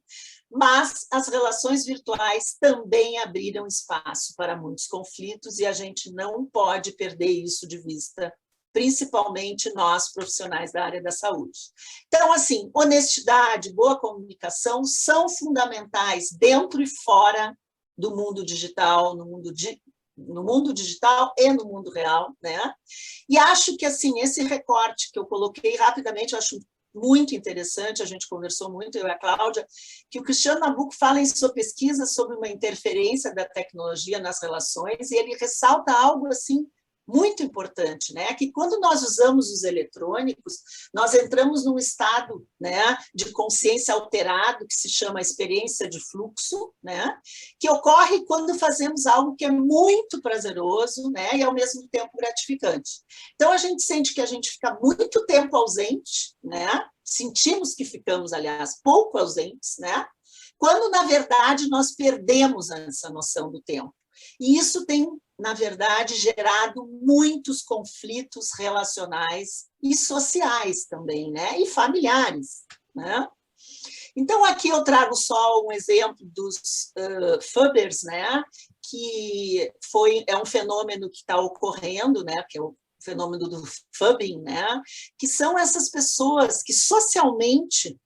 Mas as relações virtuais também abriram espaço para muitos conflitos e a gente não pode perder isso de vista, principalmente nós, profissionais da área da saúde. Então, assim, honestidade, boa comunicação são fundamentais dentro e fora do mundo digital, no mundo digital e no mundo real, né? E acho que, assim, esse recorte que eu coloquei rapidamente, eu acho muito interessante, a gente conversou muito, eu e a Cláudia, que o Cristiano Nabuco fala em sua pesquisa sobre uma interferência da tecnologia nas relações, e ele ressalta algo, assim, muito importante, né? Que quando nós usamos os eletrônicos, nós entramos num estado, né, de consciência alterado, que se chama experiência de fluxo, né? Que ocorre quando fazemos algo que é muito prazeroso, né? E ao mesmo tempo gratificante. Então a gente sente que a gente fica muito tempo ausente, né? Sentimos que ficamos, aliás, pouco ausentes, né? Quando, na verdade, nós perdemos essa noção do tempo. E isso tem, na verdade, gerado muitos conflitos relacionais e sociais também, né? E familiares, né? Então, aqui eu trago só um exemplo dos fubbers, né? Que é um fenômeno que está ocorrendo, né? Que é o fenômeno do fubbing, né? Que são essas pessoas que socialmente,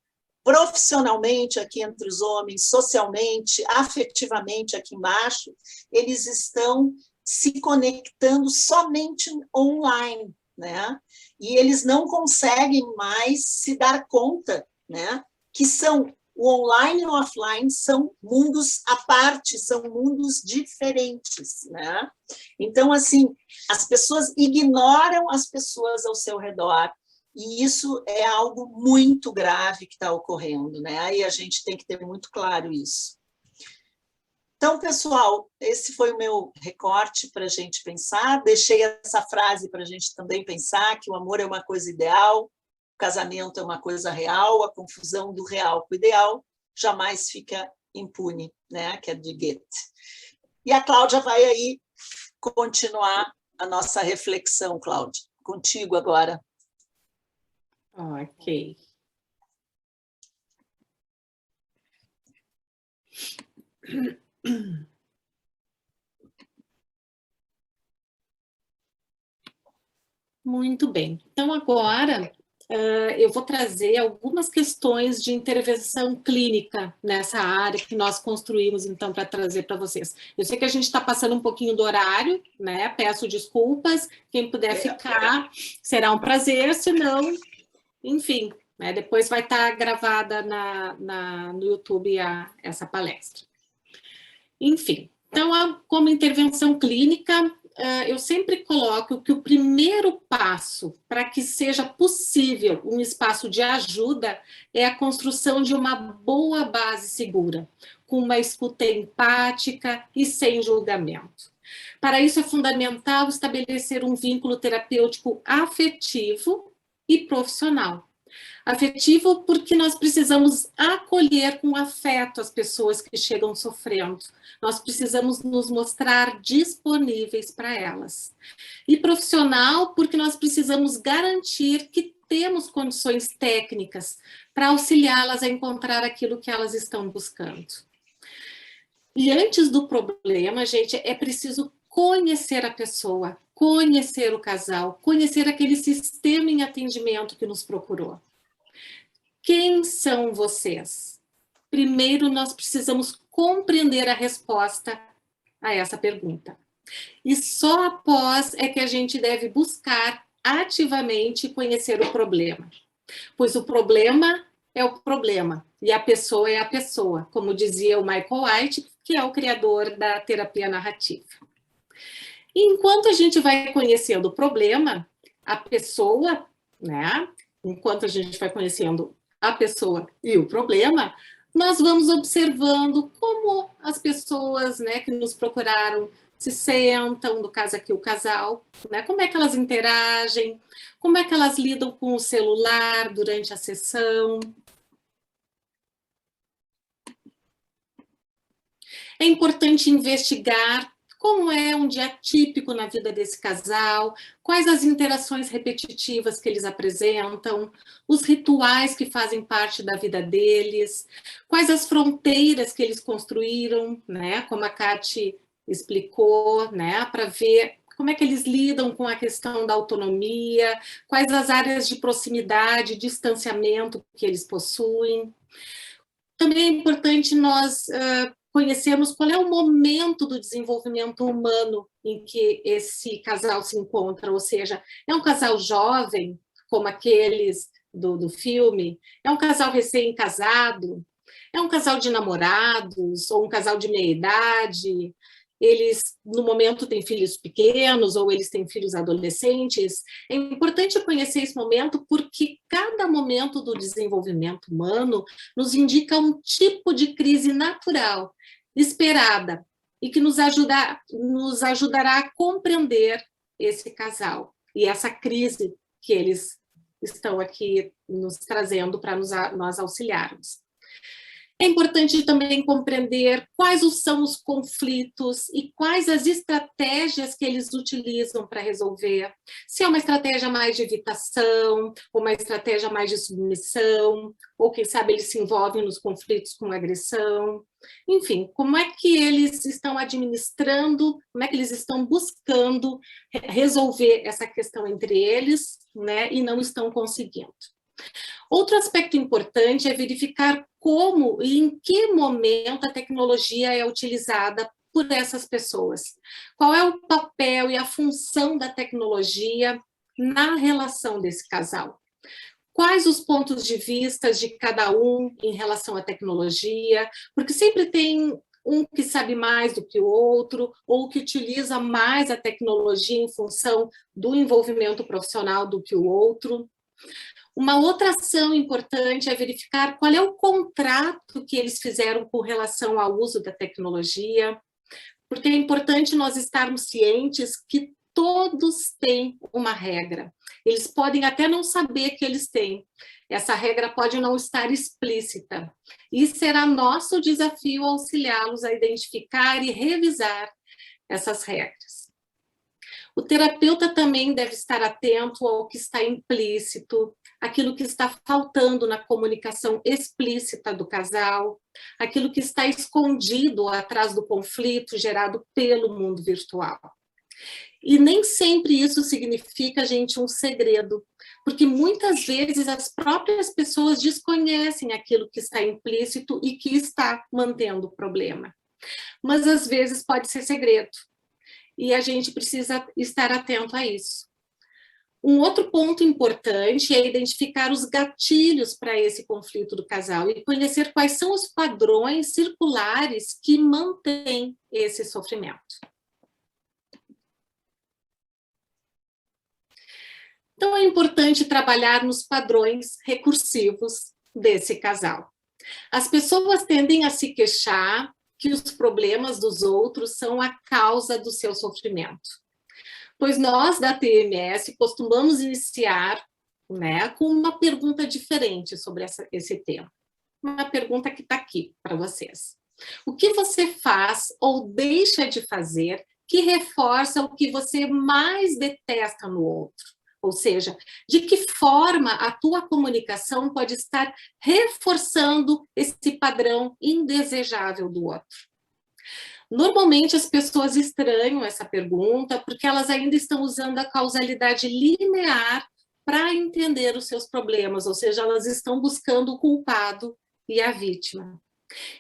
profissionalmente aqui entre os homens, socialmente, afetivamente aqui embaixo, eles estão se conectando somente online, né? E eles não conseguem mais se dar conta, né? Que o online e o offline são mundos à parte, são mundos diferentes, né? Então, assim, as pessoas ignoram as pessoas ao seu redor, e isso é algo muito grave que está ocorrendo, né? E a gente tem que ter muito claro isso. Então, pessoal, esse foi o meu recorte para a gente pensar. Deixei essa frase para a gente também pensar que o amor é uma coisa ideal, o casamento é uma coisa real, a confusão do real com o ideal jamais fica impune, né? Que é de Goethe. E a Cláudia vai aí continuar a nossa reflexão, Cláudia. Contigo agora. Ok. Muito bem. Então, agora, eu vou trazer algumas questões de intervenção clínica nessa área que nós construímos, então, para trazer para vocês. Eu sei que a gente está passando um pouquinho do horário, né? Peço desculpas. Quem puder ficar, será um prazer, se não, enfim, né? Depois vai estar gravada no YouTube essa palestra. Enfim, então, como intervenção clínica, eu sempre coloco que o primeiro passo para que seja possível um espaço de ajuda é a construção de uma boa base segura, com uma escuta empática e sem julgamento. Para isso, é fundamental estabelecer um vínculo terapêutico afetivo e profissional. Afetivo porque nós precisamos acolher com afeto as pessoas que chegam sofrendo. Nós precisamos nos mostrar disponíveis para elas. E profissional porque nós precisamos garantir que temos condições técnicas para auxiliá-las a encontrar aquilo que elas estão buscando. E antes do problema, gente, é preciso conhecer a pessoa, conhecer o casal, conhecer aquele sistema em atendimento que nos procurou. Quem são vocês? Primeiro, nós precisamos compreender a resposta a essa pergunta. E só após é que a gente deve buscar ativamente conhecer o problema. Pois o problema é o problema e a pessoa é a pessoa, como dizia o Michael White, que é o criador da terapia narrativa. E enquanto a gente vai conhecendo o problema, a pessoa, né? Enquanto a gente vai conhecendo a pessoa e o problema, nós vamos observando como as pessoas, né, que nos procuraram se sentam, no caso aqui o casal, né, como é que elas interagem, como é que elas lidam com o celular durante a sessão. É importante investigar como é um dia típico na vida desse casal, quais as interações repetitivas que eles apresentam, os rituais que fazem parte da vida deles, quais as fronteiras que eles construíram, né, como a Kati explicou, né, para ver como é que eles lidam com a questão da autonomia, quais as áreas de proximidade, distanciamento que eles possuem. Também é importante nós conhecermos qual é o momento do desenvolvimento humano em que esse casal se encontra, ou seja, é um casal jovem, como aqueles do filme, é um casal recém-casado, é um casal de namorados, ou um casal de meia-idade, eles, no momento, têm filhos pequenos ou eles têm filhos adolescentes. É importante conhecer esse momento porque cada momento do desenvolvimento humano nos indica um tipo de crise natural, esperada, e que nos ajudará a compreender esse casal e essa crise que eles estão aqui nos trazendo para nós auxiliarmos. É importante também compreender quais são os conflitos e quais as estratégias que eles utilizam para resolver. Se é uma estratégia mais de evitação, ou uma estratégia mais de submissão, ou quem sabe eles se envolvem nos conflitos com agressão. Enfim, como é que eles estão administrando, como é que eles estão buscando resolver essa questão entre eles, né, e não estão conseguindo. Outro aspecto importante é verificar como e em que momento a tecnologia é utilizada por essas pessoas. Qual é o papel e a função da tecnologia na relação desse casal? Quais os pontos de vista de cada um em relação à tecnologia? Porque sempre tem um que sabe mais do que o outro, ou que utiliza mais a tecnologia em função do envolvimento profissional do que o outro. Uma outra ação importante é verificar qual é o contrato que eles fizeram com relação ao uso da tecnologia, porque é importante nós estarmos cientes que todos têm uma regra. Eles podem até não saber que eles têm. Essa regra pode não estar explícita. E será nosso desafio auxiliá-los a identificar e revisar essas regras. O terapeuta também deve estar atento ao que está implícito, aquilo que está faltando na comunicação explícita do casal, aquilo que está escondido atrás do conflito gerado pelo mundo virtual. E nem sempre isso significa, gente, um segredo, porque muitas vezes as próprias pessoas desconhecem aquilo que está implícito e que está mantendo o problema. Mas às vezes pode ser segredo. E a gente precisa estar atento a isso. Um outro ponto importante é identificar os gatilhos para esse conflito do casal e conhecer quais são os padrões circulares que mantêm esse sofrimento. Então, é importante trabalhar nos padrões recursivos desse casal. As pessoas tendem a se queixar que os problemas dos outros são a causa do seu sofrimento. Pois nós, da TMS, costumamos iniciar, né, com uma pergunta diferente sobre esse tema. Uma pergunta que está aqui para vocês. O que você faz ou deixa de fazer que reforça o que você mais detesta no outro? Ou seja, de que forma a tua comunicação pode estar reforçando esse padrão indesejável do outro? Normalmente as pessoas estranham essa pergunta porque elas ainda estão usando a causalidade linear para entender os seus problemas, ou seja, elas estão buscando o culpado e a vítima.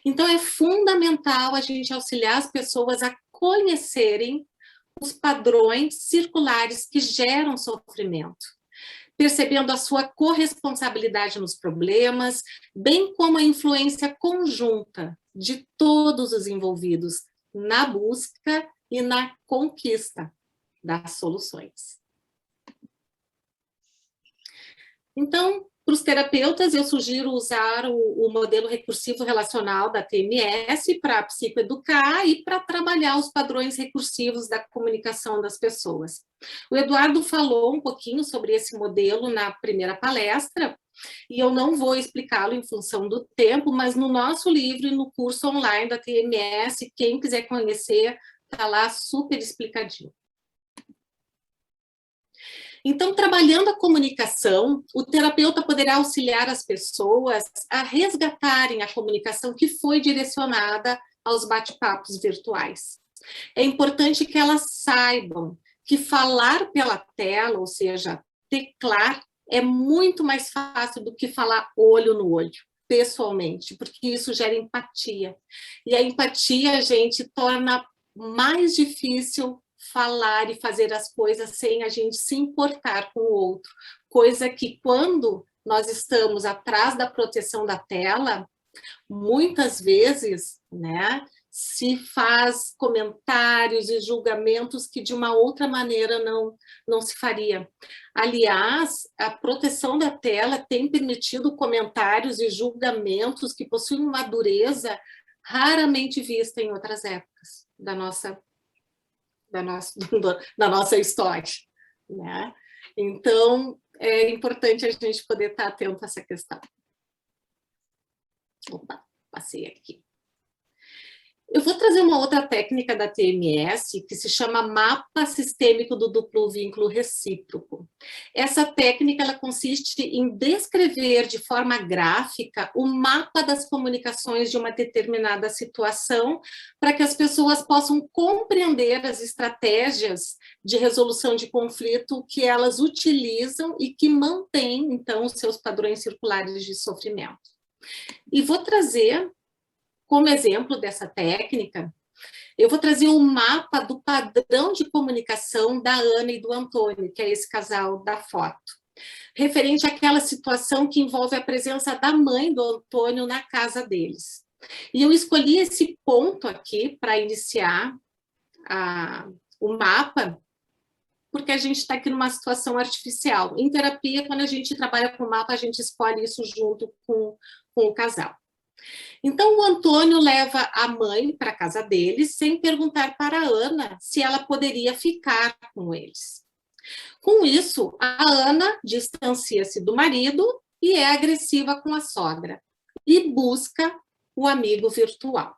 Então é fundamental a gente auxiliar as pessoas a conhecerem os padrões circulares que geram sofrimento, percebendo a sua corresponsabilidade nos problemas, bem como a influência conjunta de todos os envolvidos na busca e na conquista das soluções. Então, para os terapeutas, eu sugiro usar o modelo recursivo relacional da TMS para psicoeducar e para trabalhar os padrões recursivos da comunicação das pessoas. O Eduardo falou um pouquinho sobre esse modelo na primeira palestra, e eu não vou explicá-lo em função do tempo, mas no nosso livro e no curso online da TMS, quem quiser conhecer, está lá super explicadinho. Então, trabalhando a comunicação, o terapeuta poderá auxiliar as pessoas a resgatarem a comunicação que foi direcionada aos bate-papos virtuais. É importante que elas saibam que falar pela tela, ou seja, teclar, é muito mais fácil do que falar olho no olho, pessoalmente, porque isso gera empatia. E a empatia, gente, torna mais difícil falar e fazer as coisas sem a gente se importar com o outro. Coisa que, quando nós estamos atrás da proteção da tela, muitas vezes, né, se faz comentários e julgamentos que de uma outra maneira não se faria. Aliás, a proteção da tela tem permitido comentários e julgamentos que possuem uma dureza raramente vista em outras épocas da nossa história, né? Então, é importante a gente poder estar atento a essa questão. Opa, passei aqui. Eu vou trazer uma outra técnica da TMS, que se chama mapa sistêmico do duplo vínculo recíproco. Essa técnica ela consiste em descrever de forma gráfica o mapa das comunicações de uma determinada situação, para que as pessoas possam compreender as estratégias de resolução de conflito que elas utilizam e que mantêm, então, os seus padrões circulares de sofrimento. E vou trazer, como exemplo dessa técnica, eu vou trazer um mapa do padrão de comunicação da Ana e do Antônio, que é esse casal da foto, referente àquela situação que envolve a presença da mãe do Antônio na casa deles. E eu escolhi esse ponto aqui para iniciar o mapa, porque a gente está aqui numa situação artificial. Em terapia, quando a gente trabalha com o mapa, a gente escolhe isso junto com o casal. Então, o Antônio leva a mãe para a casa deles, sem perguntar para a Ana se ela poderia ficar com eles. Com isso, a Ana distancia-se do marido e é agressiva com a sogra, e busca o amigo virtual.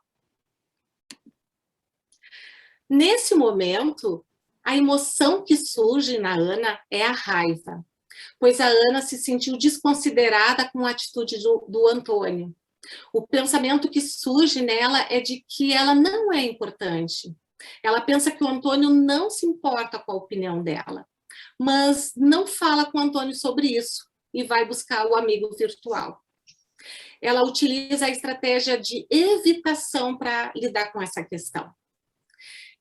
Nesse momento, a emoção que surge na Ana é a raiva, pois a Ana se sentiu desconsiderada com a atitude do Antônio. O pensamento que surge nela é de que ela não é importante. Ela pensa que o Antônio não se importa com a opinião dela, mas não fala com o Antônio sobre isso e vai buscar o amigo virtual. Ela utiliza a estratégia de evitação para lidar com essa questão.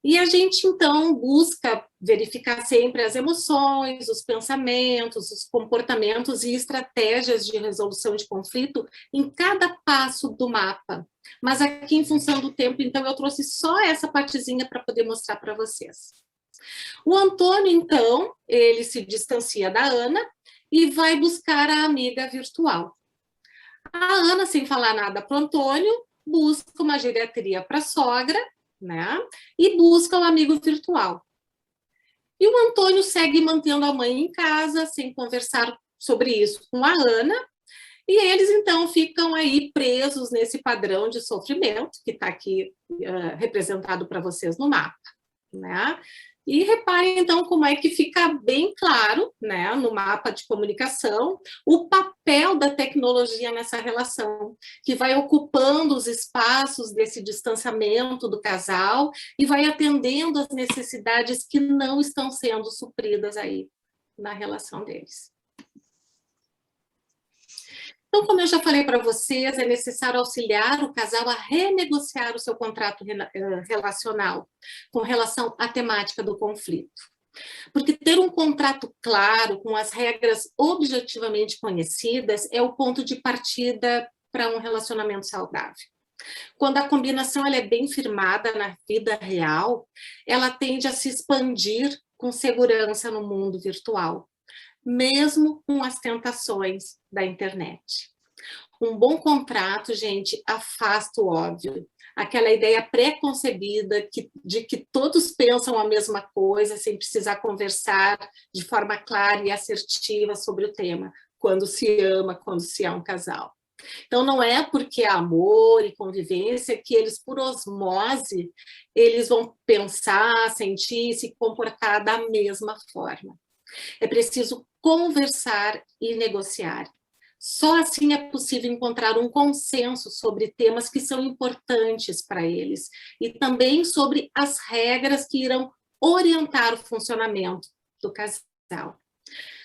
E a gente, então, busca verificar sempre as emoções, os pensamentos, os comportamentos e estratégias de resolução de conflito em cada passo do mapa. Mas aqui, em função do tempo, então, eu trouxe só essa partezinha para poder mostrar para vocês. O Antônio, então, ele se distancia da Ana e vai buscar a amiga virtual. A Ana, sem falar nada para o Antônio, busca uma geriatria para a sogra, né? E busca o amigo virtual. E o Antônio segue mantendo a mãe em casa, sem conversar sobre isso com a Ana, e eles, então, ficam aí presos nesse padrão de sofrimento, que está aqui representado para vocês no mapa, né? E reparem, então, como é que fica bem claro, né, no mapa de comunicação, o papel da tecnologia nessa relação, que vai ocupando os espaços desse distanciamento do casal e vai atendendo as necessidades que não estão sendo supridas aí na relação deles. Então, como eu já falei para vocês, é necessário auxiliar o casal a renegociar o seu contrato relacional com relação à temática do conflito. Porque ter um contrato claro, com as regras objetivamente conhecidas, é o ponto de partida para um relacionamento saudável. Quando a combinação ela é bem firmada na vida real, ela tende a se expandir com segurança no mundo virtual, mesmo com as tentações da internet. Um bom contrato, gente, afasta o óbvio, aquela ideia pré-concebida de que todos pensam a mesma coisa sem precisar conversar de forma clara e assertiva sobre o tema, quando se ama, quando se é um casal. Então, não é porque há amor e convivência que eles, por osmose, eles vão pensar, sentir, se comportar da mesma forma. É preciso conversar e negociar. Só assim é possível encontrar um consenso sobre temas que são importantes para eles e também sobre as regras que irão orientar o funcionamento do casal.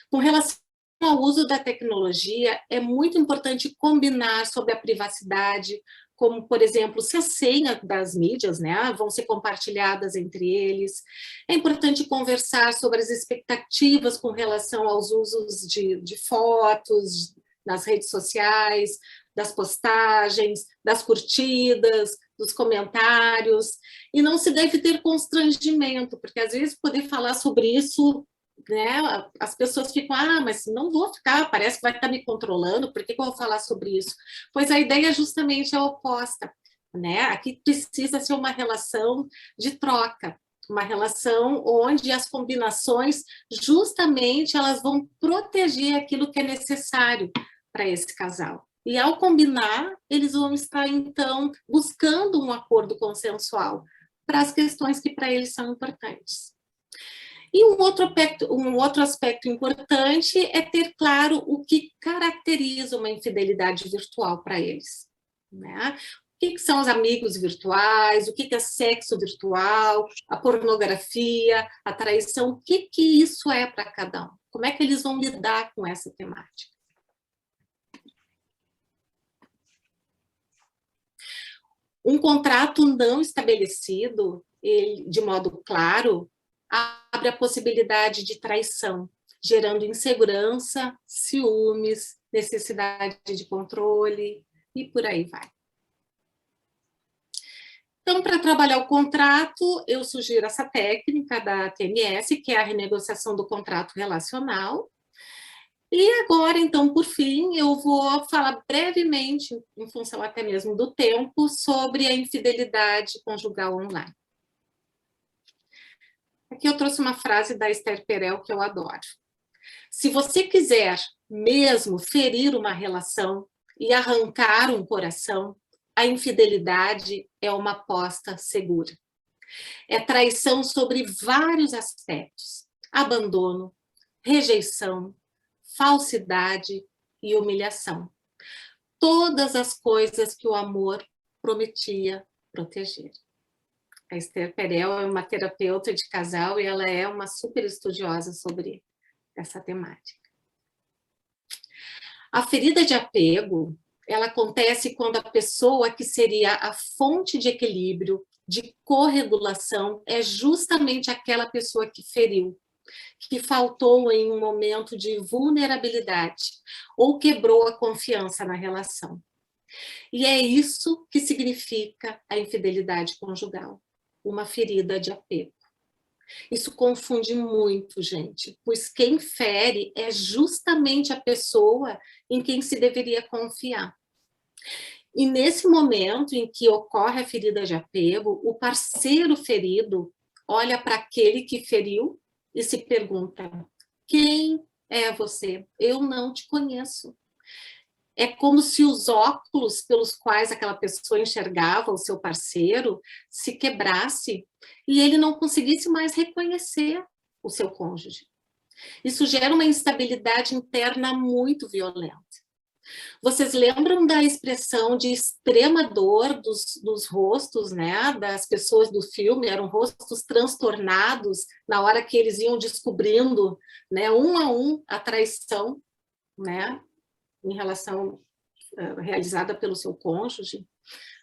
Com relação ao uso da tecnologia, é muito importante combinar sobre a privacidade, como, por exemplo, se as senhas das mídias, né, vão ser compartilhadas entre eles. É importante conversar sobre as expectativas com relação aos usos de fotos nas redes sociais, das postagens, das curtidas, dos comentários, e não se deve ter constrangimento, porque às vezes poder falar sobre isso, né, as pessoas ficam, mas não vou ficar, parece que vai estar me controlando, por que eu vou falar sobre isso? Pois a ideia justamente é oposta, né? Aqui precisa ser uma relação de troca, uma relação onde as combinações, justamente, elas vão proteger aquilo que é necessário para esse casal. E, ao combinar, eles vão estar, então, buscando um acordo consensual para as questões que para eles são importantes. E um outro aspecto importante é ter claro o que caracteriza uma infidelidade virtual para eles, né? O que são os amigos virtuais, o que é sexo virtual, a pornografia, a traição, o que isso é para cada um? Como é que eles vão lidar com essa temática? Um contrato não estabelecido, de modo claro, abre a possibilidade de traição, gerando insegurança, ciúmes, necessidade de controle e por aí vai. Então, para trabalhar o contrato, eu sugiro essa técnica da TMS, que é a renegociação do contrato relacional. E agora, então, por fim, eu vou falar brevemente, em função até mesmo do tempo, sobre a infidelidade conjugal online. Aqui eu trouxe uma frase da Esther Perel que eu adoro. Se você quiser mesmo ferir uma relação e arrancar um coração, a infidelidade é uma aposta segura. É traição sobre vários aspectos: abandono, rejeição, falsidade e humilhação. Todas as coisas que o amor prometia proteger. A Esther Perel é uma terapeuta de casal e ela é uma super estudiosa sobre essa temática. A ferida de apego, ela acontece quando a pessoa que seria a fonte de equilíbrio, de corregulação, é justamente aquela pessoa que feriu, que faltou em um momento de vulnerabilidade ou quebrou a confiança na relação. E é isso que significa a infidelidade conjugal, uma ferida de apego. Isso confunde muito, gente, pois quem fere é justamente a pessoa em quem se deveria confiar. E nesse momento em que ocorre a ferida de apego, o parceiro ferido olha para aquele que feriu e se pergunta: quem é você? Eu não te conheço. É como se os óculos pelos quais aquela pessoa enxergava o seu parceiro se quebrasse e ele não conseguisse mais reconhecer o seu cônjuge. Isso gera uma instabilidade interna muito violenta. Vocês lembram da expressão de extrema dor dos rostos, né, das pessoas do filme? Eram rostos transtornados na hora que eles iam descobrindo, né, um a um, a traição, né, em relação realizada pelo seu cônjuge,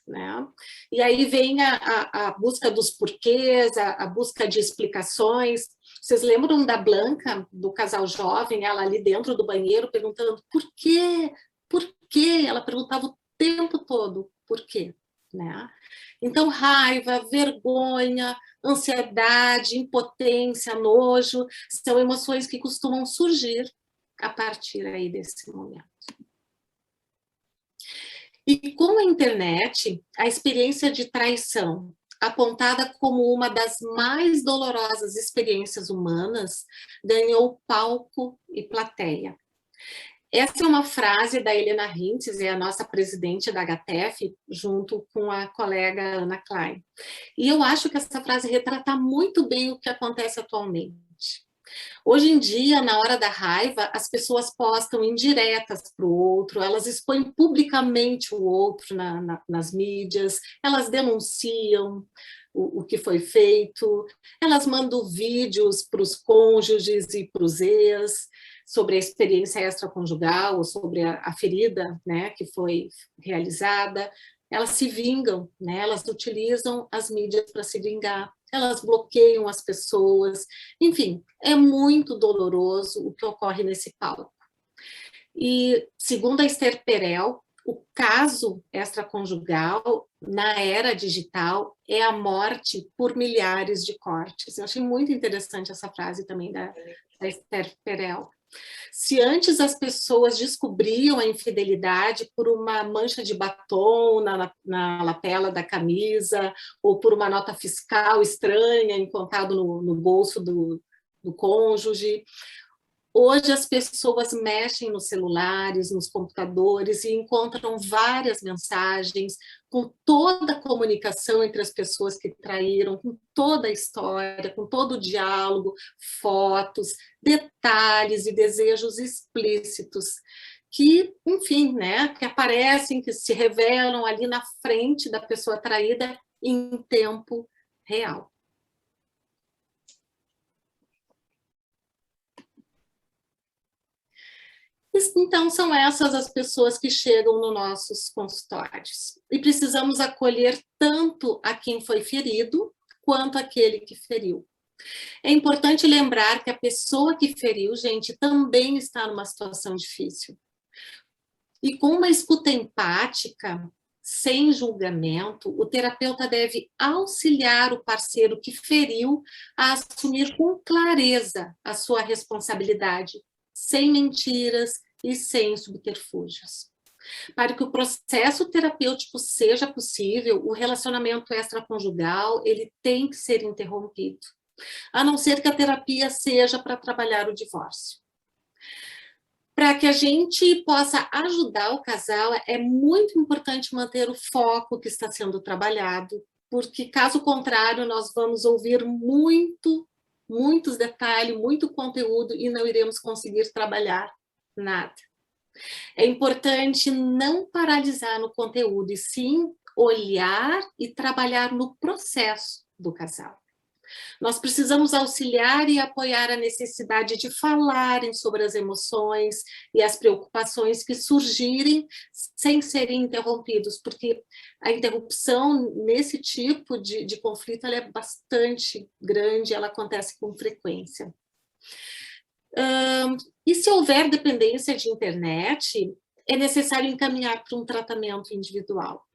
né? E aí vem a busca dos porquês, a busca de explicações. Vocês lembram da Blanca, do casal jovem, ela ali dentro do banheiro perguntando por quê? Por quê? Ela perguntava o tempo todo por quê, né? Então, raiva, vergonha, ansiedade, impotência, nojo, são emoções que costumam surgir a partir aí desse momento. E com a internet, a experiência de traição, apontada como uma das mais dolorosas experiências humanas, ganhou palco e plateia. Essa é uma frase da Helena Hintz, é a nossa presidente da HTF, junto com a colega Ana Klein. E eu acho que essa frase retrata muito bem o que acontece atualmente. Hoje em dia, na hora da raiva, as pessoas postam indiretas para o outro, elas expõem publicamente o outro nas mídias, elas denunciam o que foi feito, elas mandam vídeos para os cônjuges e para os ex sobre a experiência extraconjugal ou sobre a ferida, né, que foi realizada. Elas se vingam, né, elas utilizam as mídias para se vingar. Elas bloqueiam as pessoas, enfim, é muito doloroso o que ocorre nesse palco. E, segundo a Esther Perel, O caso extraconjugal, na era digital, é a morte por milhares de cortes. Eu achei muito interessante essa frase também da Esther Perel. Se antes as pessoas descobriam a infidelidade por uma mancha de batom na lapela da camisa, ou por uma nota fiscal estranha encontrada no bolso do cônjuge, hoje as pessoas mexem nos celulares, nos computadores e encontram várias mensagens com toda a comunicação entre as pessoas que traíram, com toda a história, com todo o diálogo, fotos, detalhes e desejos explícitos que, enfim, né, que aparecem, que se revelam ali na frente da pessoa traída em tempo real. Então, são essas as pessoas que chegam nos nossos consultórios. E precisamos acolher tanto a quem foi ferido, quanto aquele que feriu. É importante lembrar que a pessoa que feriu, gente, também está numa situação difícil. E com uma escuta empática, sem julgamento, o terapeuta deve auxiliar o parceiro que feriu a assumir com clareza a sua responsabilidade, sem mentiras e sem subterfúgios. Para que o processo terapêutico seja possível, o relacionamento extraconjugal ele tem que ser interrompido, a não ser que a terapia seja para trabalhar o divórcio. Para que a gente possa ajudar o casal, é muito importante manter o foco que está sendo trabalhado, porque, caso contrário, nós vamos ouvir muitos detalhes, muito conteúdo e não iremos conseguir trabalhar nada. É importante não paralisar no conteúdo, e sim olhar e trabalhar no processo do casal. Nós precisamos auxiliar e apoiar a necessidade de falarem sobre as emoções e as preocupações que surgirem sem serem interrompidos, porque a interrupção nesse tipo de conflito ela é bastante grande, ela acontece com frequência. E se houver dependência de internet, é necessário encaminhar para um tratamento individual.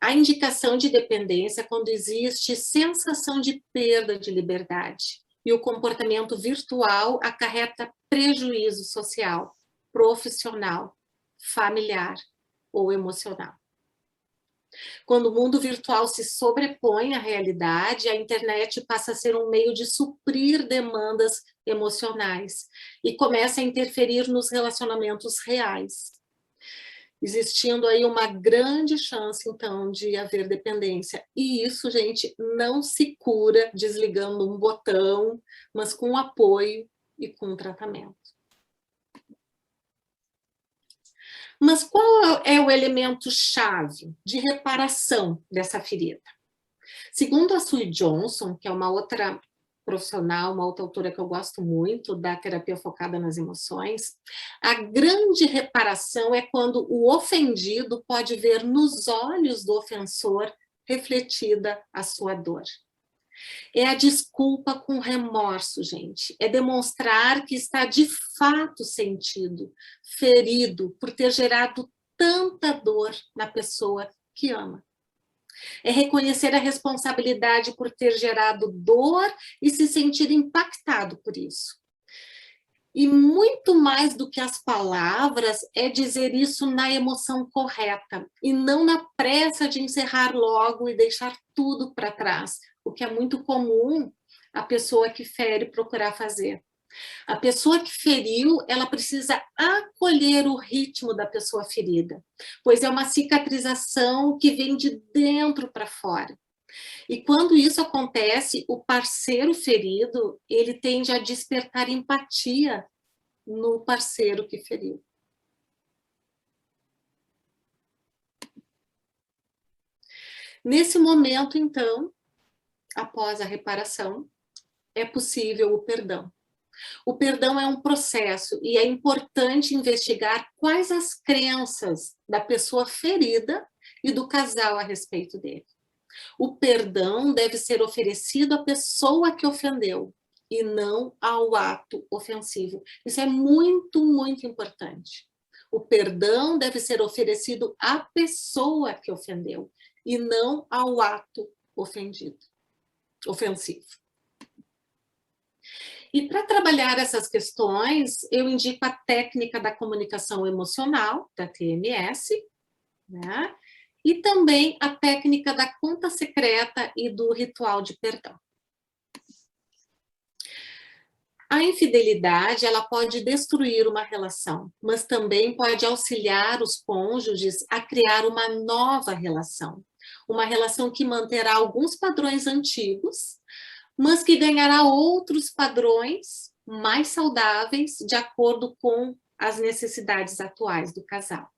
A indicação de dependência é quando existe sensação de perda de liberdade e o comportamento virtual acarreta prejuízo social, profissional, familiar ou emocional. Quando o mundo virtual se sobrepõe à realidade, a internet passa a ser um meio de suprir demandas emocionais e começa a interferir nos relacionamentos reais, existindo aí uma grande chance, então, de haver dependência. E isso, gente, não se cura desligando um botão, mas com apoio e com tratamento. Mas qual é o elemento-chave de reparação dessa ferida? Segundo a Sue Johnson, que é uma outra profissional, uma outra autora que eu gosto muito, da terapia focada nas emoções, a grande reparação é quando o ofendido pode ver nos olhos do ofensor refletida a sua dor. É a desculpa com remorso, gente. É demonstrar que está de fato sentido, ferido, por ter gerado tanta dor na pessoa que ama. É reconhecer a responsabilidade por ter gerado dor e se sentir impactado por isso. E muito mais do que as palavras, é dizer isso na emoção correta e não na pressa de encerrar logo e deixar tudo para trás, o que é muito comum a pessoa que fere procurar fazer. A pessoa que feriu, ela precisa acolher o ritmo da pessoa ferida, pois é uma cicatrização que vem de dentro para fora. E quando isso acontece, o parceiro ferido, ele tende a despertar empatia no parceiro que feriu. Nesse momento, então, após a reparação, é possível o perdão. O perdão é um processo e é importante investigar quais as crenças da pessoa ferida e do casal a respeito dele. O perdão deve ser oferecido à pessoa que ofendeu e não ao ato ofensivo. Isso é muito, muito importante. O perdão deve ser oferecido à pessoa que ofendeu e não ao ato ofensivo. E para trabalhar essas questões, eu indico a técnica da comunicação emocional, da TMS, né? E também a técnica da conta secreta e do ritual de perdão. A infidelidade, ela pode destruir uma relação, mas também pode auxiliar os cônjuges a criar uma nova relação. Uma relação que manterá alguns padrões antigos, mas que ganhará outros padrões mais saudáveis de acordo com as necessidades atuais do casal.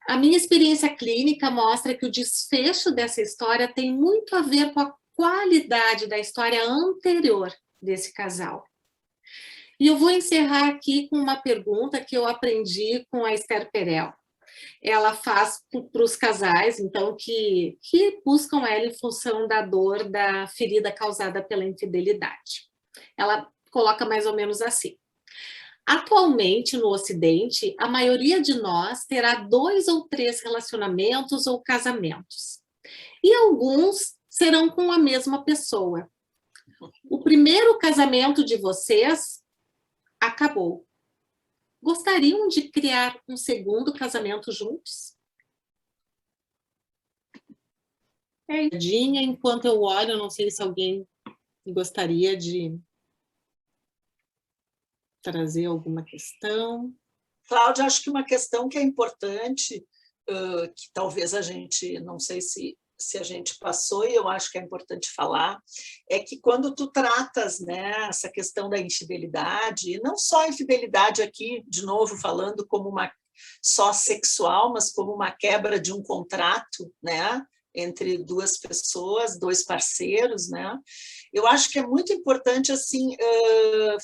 A minha experiência clínica mostra que o desfecho dessa história tem muito a ver com a qualidade da história anterior desse casal. E eu vou encerrar aqui com uma pergunta que eu aprendi com a Esther Perel. Ela faz para os casais, então, que buscam ela em função da dor da ferida causada pela infidelidade. Ela coloca mais ou menos assim. Atualmente, no Ocidente, a maioria de nós terá 2 ou 3 relacionamentos ou casamentos. E alguns serão com a mesma pessoa. O primeiro casamento de vocês acabou. Gostariam de criar um segundo casamento juntos? Enquanto eu olho, eu não sei se alguém gostaria de trazer alguma questão. Cláudia, acho que uma questão que é importante, que talvez a gente, não sei se a gente passou, e eu acho que é importante falar, é que quando tu tratas, né, essa questão da infidelidade, e não só a infidelidade aqui, de novo falando como uma só sexual, mas como uma quebra de um contrato, né, entre 2 pessoas, 2 parceiros, né? Eu acho que é muito importante assim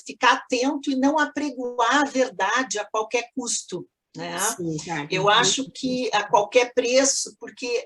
ficar atento e não apregoar a verdade a qualquer custo, né? Sim, eu acho que a qualquer preço, porque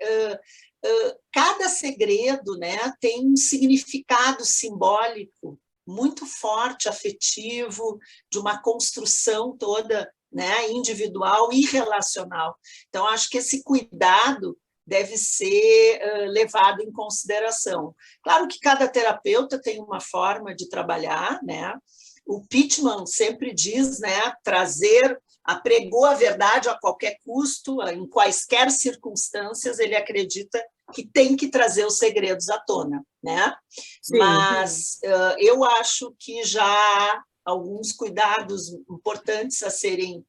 cada segredo, né, tem um significado simbólico muito forte, afetivo, de uma construção toda, né, individual e relacional. Então, acho que esse cuidado deve ser levado em consideração. Claro que cada terapeuta tem uma forma de trabalhar, né? O Pittman sempre diz, né, apregou a verdade a qualquer custo, em quaisquer circunstâncias, ele acredita que tem que trazer os segredos à tona, né? Sim, mas eu acho que já há alguns cuidados importantes a serem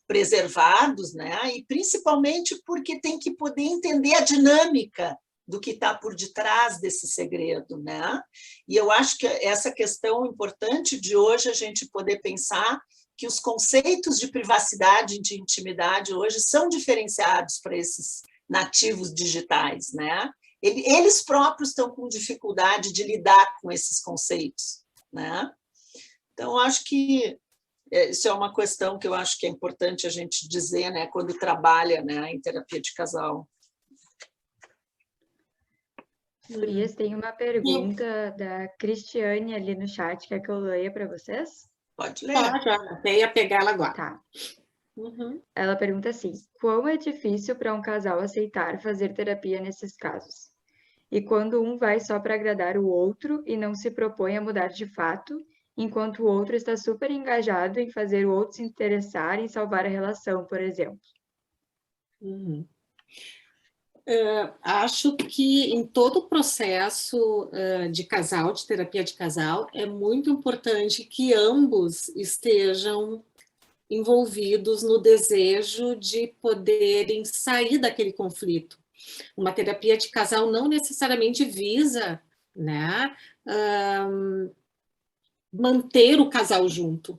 preservados, né? E principalmente porque tem que poder entender a dinâmica do que está por detrás desse segredo, né? E eu acho que essa questão importante de hoje a gente poder pensar que os conceitos de privacidade e de intimidade hoje são diferenciados para esses nativos digitais, né? Eles próprios estão com dificuldade de lidar com esses conceitos, né? Então, acho que isso é uma questão que eu acho que é importante a gente dizer, né, quando trabalha, né, em terapia de casal. Gurias, tem uma pergunta da Cristiane ali no chat, quer que eu leia para vocês? Pode ler. Pode, eu ia pegar ela agora. Tá. Ela pergunta assim: quão é difícil para um casal aceitar fazer terapia nesses casos? E quando um vai só para agradar o outro e não se propõe a mudar de fato, enquanto o outro está super engajado em fazer o outro se interessar em salvar a relação, por exemplo? Acho que em todo o processo de casal, de terapia de casal, é muito importante que ambos estejam envolvidos no desejo de poderem sair daquele conflito. Uma terapia de casal não necessariamente visa, né, manter o casal junto,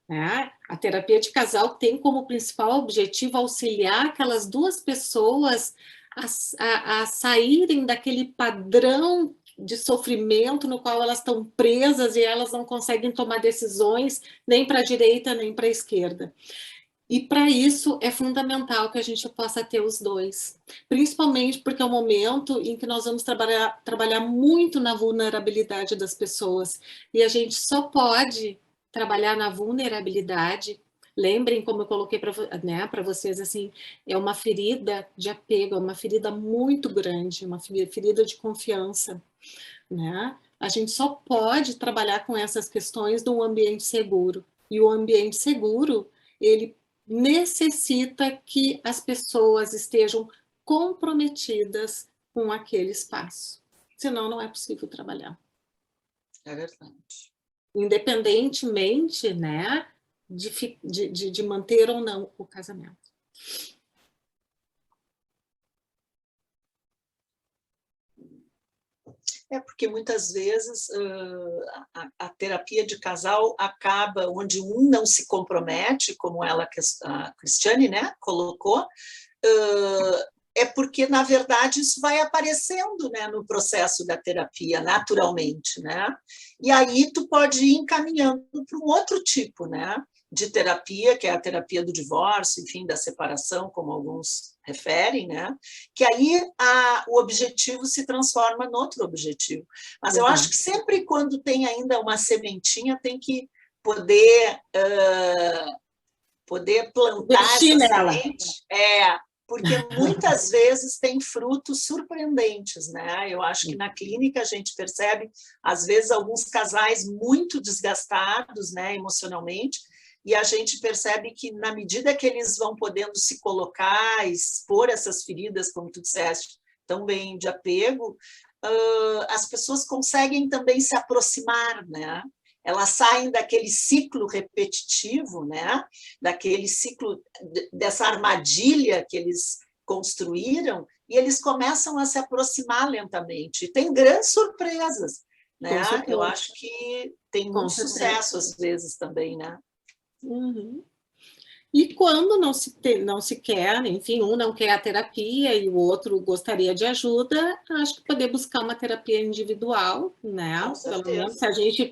né? A terapia de casal tem como principal objetivo auxiliar aquelas 2 pessoas a saírem daquele padrão de sofrimento no qual elas estão presas e elas não conseguem tomar decisões nem para a direita nem para a esquerda. E para isso é fundamental que a gente possa ter os 2, principalmente porque é um momento em que nós vamos trabalhar muito na vulnerabilidade das pessoas, e a gente só pode trabalhar na vulnerabilidade lembrem, como eu coloquei para vocês, assim, é uma ferida de apego, é uma ferida muito grande, uma ferida de confiança, né? A gente só pode trabalhar com essas questões num ambiente seguro. E o ambiente seguro, ele necessita que as pessoas estejam comprometidas com aquele espaço. Senão, não é possível trabalhar. É verdade. Independentemente, né, de manter ou não o casamento. É porque muitas vezes a terapia de casal acaba onde um não se compromete, como a Cristiane, né, colocou, é porque, na verdade, isso vai aparecendo, né, no processo da terapia, naturalmente, né? E aí tu pode ir encaminhando para um outro tipo, né, de terapia, que é a terapia do divórcio, enfim, da separação, como alguns referem, né? Que aí o objetivo se transforma em outro objetivo. Mas eu acho que sempre quando tem ainda uma sementinha, tem que poder plantar essa semente. Porque muitas vezes tem frutos surpreendentes, né? Eu acho que na clínica a gente percebe, às vezes, alguns casais muito desgastados, né, emocionalmente, e a gente percebe que, na medida que eles vão podendo se colocar, expor essas feridas, como tu disseste, tão bem de apego, as pessoas conseguem também se aproximar, né? Elas saem daquele ciclo repetitivo, né? Daquele ciclo, dessa armadilha que eles construíram, e eles começam a se aproximar lentamente. E tem grandes surpresas, né? Eu acho que tem muito sucesso, às vezes, também, né? Uhum. E quando não se quer, enfim, um não quer a terapia e o outro gostaria de ajuda, acho que poder buscar uma terapia individual, né? Pelo menos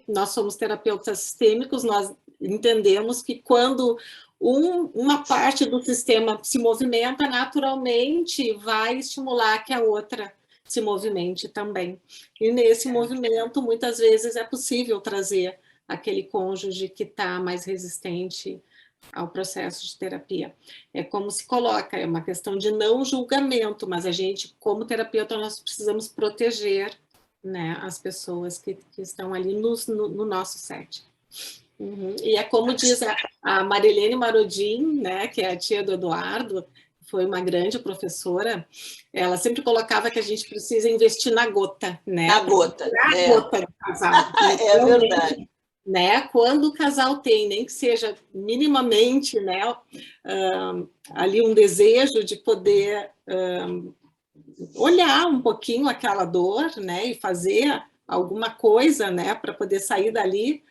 nós somos terapeutas sistêmicos, nós entendemos que quando uma parte do sistema se movimenta, naturalmente vai estimular que a outra se movimente também. E nesse movimento, muitas vezes é possível trazer aquele cônjuge que está mais resistente ao processo de terapia. É como se coloca, é uma questão de não julgamento, mas a gente, como terapeuta, nós precisamos proteger, né, as pessoas que estão ali no nosso set. Uhum. E é como diz a Marilene Marodin, né, que é a tia do Eduardo, foi uma grande professora, ela sempre colocava que a gente precisa investir na gota, né? Na gota. Na gota do casal. É verdade. Né? Quando o casal tem, nem que seja minimamente, né, ali um desejo de poder olhar um pouquinho aquela dor, né, e fazer alguma coisa, né, para poder sair dali,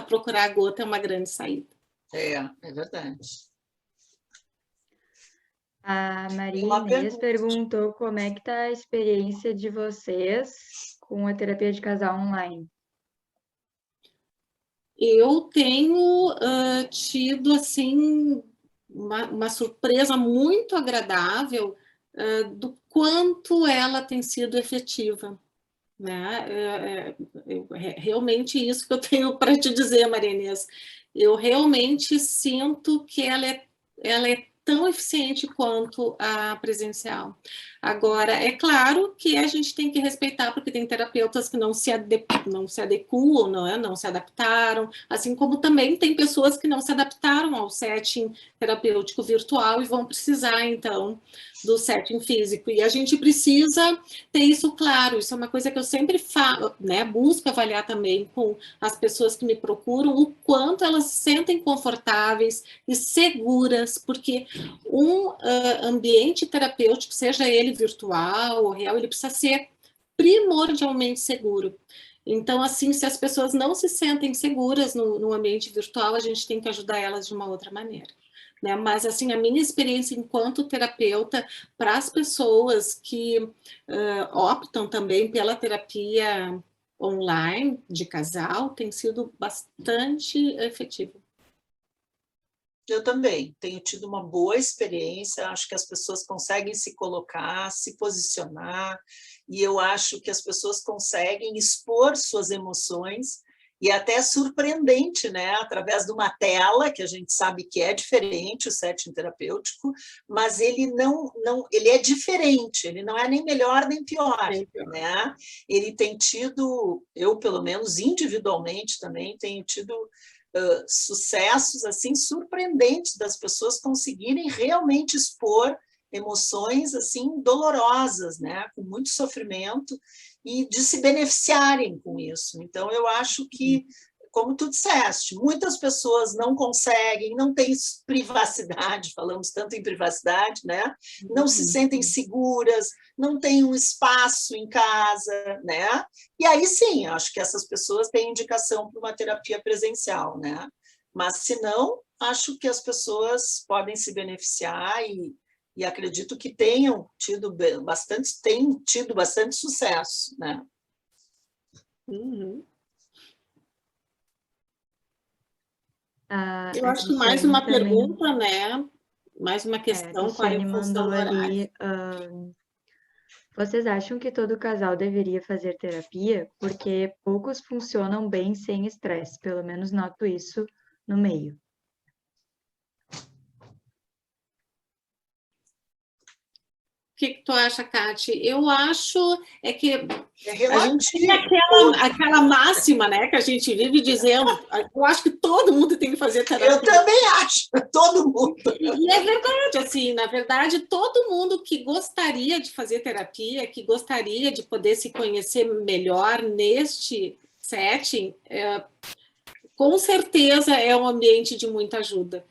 procurar a gota é uma grande saída. É verdade. A Maria Inês perguntou como é que está a experiência de vocês com a terapia de casal online. Eu tenho tido, assim, uma surpresa muito agradável do quanto ela tem sido efetiva, né? Realmente isso que eu tenho para te dizer, Maria Inês. Eu realmente sinto que ela é tão eficiente quanto a presencial. Agora, é claro que a gente tem que respeitar, porque tem terapeutas que não se adequam, não se adaptaram, assim como também tem pessoas que não se adaptaram ao setting terapêutico virtual e vão precisar, então, do setting físico. E a gente precisa ter isso claro, isso é uma coisa que eu sempre falo, né? Busco avaliar também com as pessoas que me procuram, o quanto elas se sentem confortáveis e seguras, porque um ambiente terapêutico, seja ele virtual ou real, ele precisa ser primordialmente seguro. Então, assim, se as pessoas não se sentem seguras no ambiente virtual, a gente tem que ajudar elas de uma outra maneira. Né? Mas, assim, a minha experiência enquanto terapeuta, para as pessoas que optam também pela terapia online de casal, tem sido bastante efetiva. Eu também tenho tido uma boa experiência, acho que as pessoas conseguem se colocar, se posicionar, e eu acho que as pessoas conseguem expor suas emoções E até surpreendente, né? Através de uma tela, que a gente sabe que é diferente, o setting terapêutico, mas ele ele é diferente, ele não é nem melhor nem pior, né? Ele tem tido, eu pelo menos individualmente também, tenho tido sucessos assim surpreendentes das pessoas conseguirem realmente expor emoções assim dolorosas, né? Com muito sofrimento, e de se beneficiarem com isso. Então, eu acho que, como tu disseste, muitas pessoas não conseguem, não têm privacidade, falamos tanto em privacidade, né? Não se sentem seguras, não têm um espaço em casa, né? E aí sim, acho que essas pessoas têm indicação para uma terapia presencial, né? Mas, se não, acho que as pessoas podem se beneficiar e acredito que tenham tido bastante sucesso, né? Uhum. A Eu acho que mais Cristiane uma também, pergunta, né? Mais uma a questão com a Cristiane refunção mandou horária. ali, vocês acham que todo casal deveria fazer terapia? Porque poucos funcionam bem sem estresse, pelo menos noto isso no meio. O que tu acha, Kati? Eu acho que É a gente tem relativo. aquela máxima, né, que a gente vive dizendo. Eu acho que todo mundo tem que fazer terapia. Eu também acho, todo mundo. E é verdade, assim, na verdade, todo mundo que gostaria de fazer terapia, que gostaria de poder se conhecer melhor neste setting, com certeza é um ambiente de muita ajuda.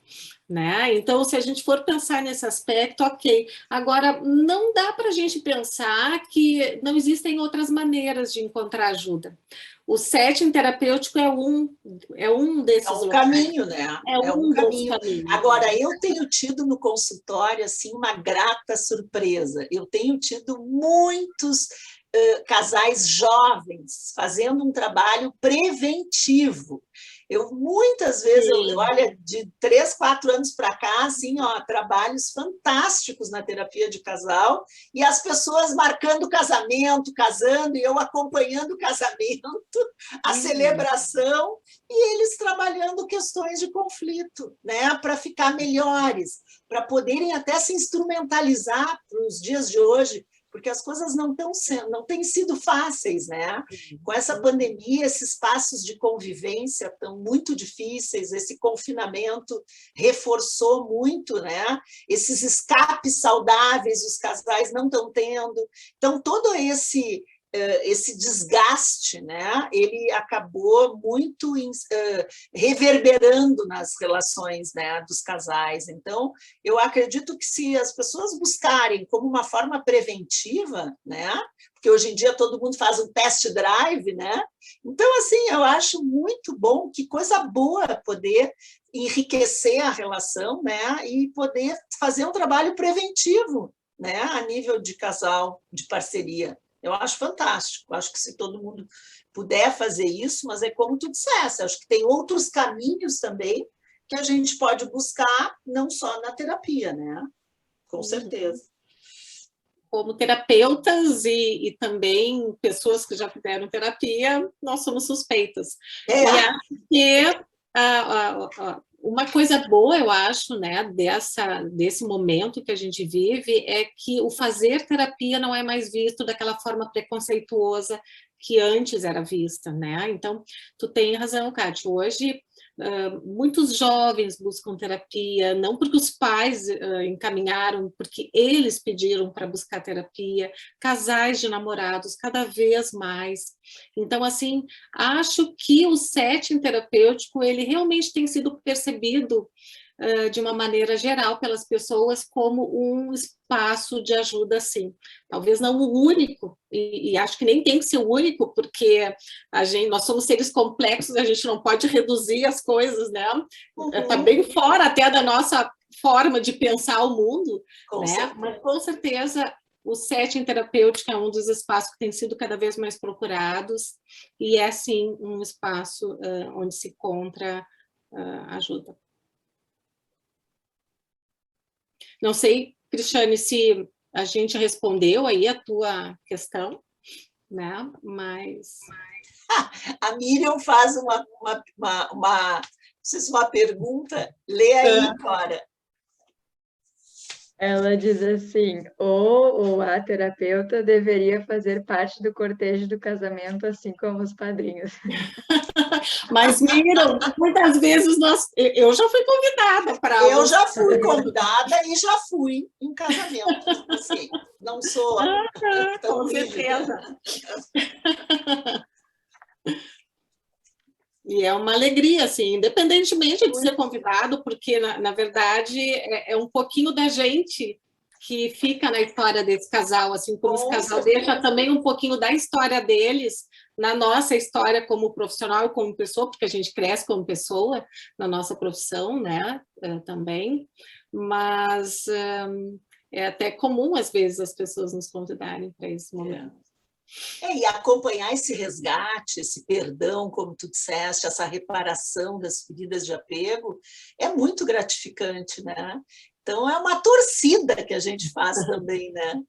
Né? Então, se a gente for pensar nesse aspecto, ok. Agora, não dá para a gente pensar que não existem outras maneiras de encontrar ajuda. O setting terapêutico é um desses locais. Caminho, né? É um caminho. Agora, eu tenho tido no consultório assim uma grata surpresa. Eu tenho tido muitos casais jovens fazendo um trabalho preventivo. Eu muitas vezes, olha, de 3, 4 anos para cá, assim, ó, trabalhos fantásticos na terapia de casal, e as pessoas marcando casamento, casando, e eu acompanhando o casamento, a celebração, e eles trabalhando questões de conflito, né, para ficar melhores, para poderem até se instrumentalizar para os dias de hoje, porque as coisas não têm sido fáceis, né? Com essa pandemia, esses espaços de convivência estão muito difíceis, esse confinamento reforçou muito, né? Esses escapes saudáveis os casais não estão tendo. Então, todo esse desgaste, né, ele acabou muito reverberando nas relações, né, dos casais. Então, eu acredito que se as pessoas buscarem como uma forma preventiva, né, porque hoje em dia todo mundo faz um test drive, né, então, assim, eu acho muito bom, que coisa boa poder enriquecer a relação, né, e poder fazer um trabalho preventivo, né, a nível de casal, de parceria. Eu acho fantástico, acho que se todo mundo puder fazer isso, mas é como tu disseste, acho que tem outros caminhos também que a gente pode buscar, não só na terapia, né? Com certeza. Como terapeutas e também pessoas que já fizeram terapia, nós somos suspeitas. E acho que uma coisa boa, eu acho, né, desse momento que a gente vive, é que o fazer terapia não é mais visto daquela forma preconceituosa que antes era vista, né? Então, tu tem razão, Kátia. Hoje, muitos jovens buscam terapia, não porque os pais encaminharam, porque eles pediram para buscar terapia, casais de namorados, cada vez mais. Então, assim, acho que o setting terapêutico, ele realmente tem sido percebido de uma maneira geral pelas pessoas como um espaço de ajuda, sim. Talvez não o único, e acho que nem tem que ser o único, porque nós somos seres complexos, a gente não pode reduzir as coisas, né? Está bem fora até da nossa forma de pensar o mundo, né? Mas com certeza o setting terapêutico é um dos espaços que tem sido cada vez mais procurados, e é sim um espaço onde se encontra ajuda. Não sei, Cristiane, se a gente respondeu aí a tua questão, né? Mas A Miriam faz não sei se uma pergunta, lê aí, Cora. Ela diz assim, o ou a terapeuta deveria fazer parte do cortejo do casamento, assim como os padrinhos. Mas, Miriam, muitas vezes eu já fui convidada para... Eu já fui convidada e já fui em casamento. Assim, não sou tão com certeza. E é uma alegria, assim, independentemente de ser convidado, porque, na verdade, é um pouquinho da gente que fica na história desse casal, assim como esse casal deixa também um pouquinho da história deles na nossa história como profissional e como pessoa, porque a gente cresce como pessoa na nossa profissão, né, também. Mas é até comum, às vezes, as pessoas nos convidarem para esse momento. E acompanhar esse resgate, esse perdão, como tu disseste, essa reparação das feridas de apego, é muito gratificante, né? Então, é uma torcida que a gente faz também, né?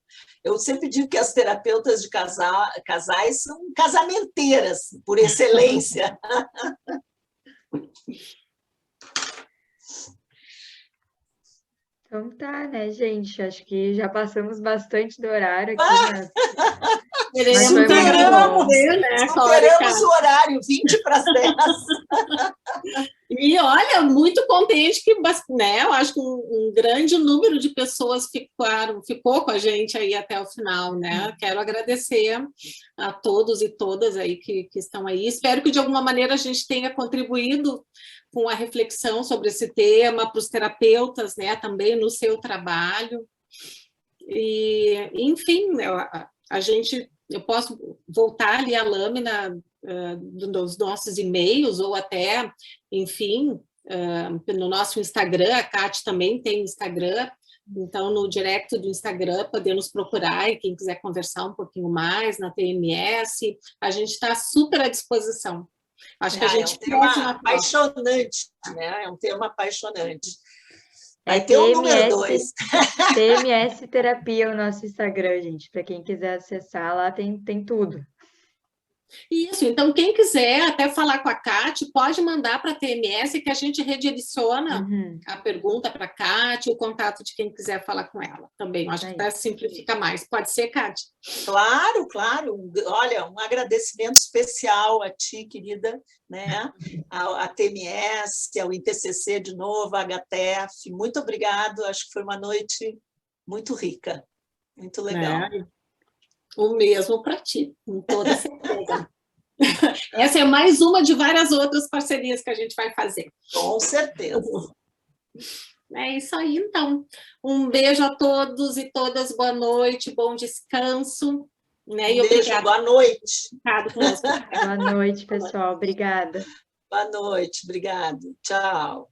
Eu sempre digo que as terapeutas de casais são casamenteiras, por excelência. Então tá, né, gente? Acho que já passamos bastante do horário aqui, né? Superamos o horário, 20 para as 10. E olha, muito contente que, né, eu acho que um grande número de pessoas ficou com a gente aí até o final, né? Quero agradecer a todos e todas aí que estão aí. Espero que de alguma maneira a gente tenha contribuído com a reflexão sobre esse tema para os terapeutas, né, também no seu trabalho. E, enfim, eu posso voltar ali a lâmina dos nossos e-mails ou até, enfim, no nosso Instagram. A Cate também tem Instagram, então no direct do Instagram podemos procurar, e quem quiser conversar um pouquinho mais na TMS, a gente está super à disposição. Acho que a gente é um tema apaixonante, né? É um tema apaixonante. Vai ter o número 2. TMS Terapia, o nosso Instagram, gente. Para quem quiser acessar, lá tem tudo. Isso, então quem quiser até falar com a Cate, pode mandar para a TMS que a gente redireciona a pergunta para a Cate, o contato de quem quiser falar com ela também. Eu acho que até simplifica mais. Pode ser, Cate? Claro, claro. Olha, um agradecimento especial a ti, querida, né? A TMS, ao INTCC de novo, a HTF. Muito obrigado. Acho que foi uma noite muito rica, muito legal. O mesmo para ti, com toda certeza. Essa é mais uma de várias outras parcerias que a gente vai fazer. Com certeza. É isso aí, então. Um beijo a todos e todas, boa noite, bom descanso. Né? E beijo, obrigada. Boa noite. Boa noite, pessoal. Obrigada. Boa noite, obrigado. Tchau.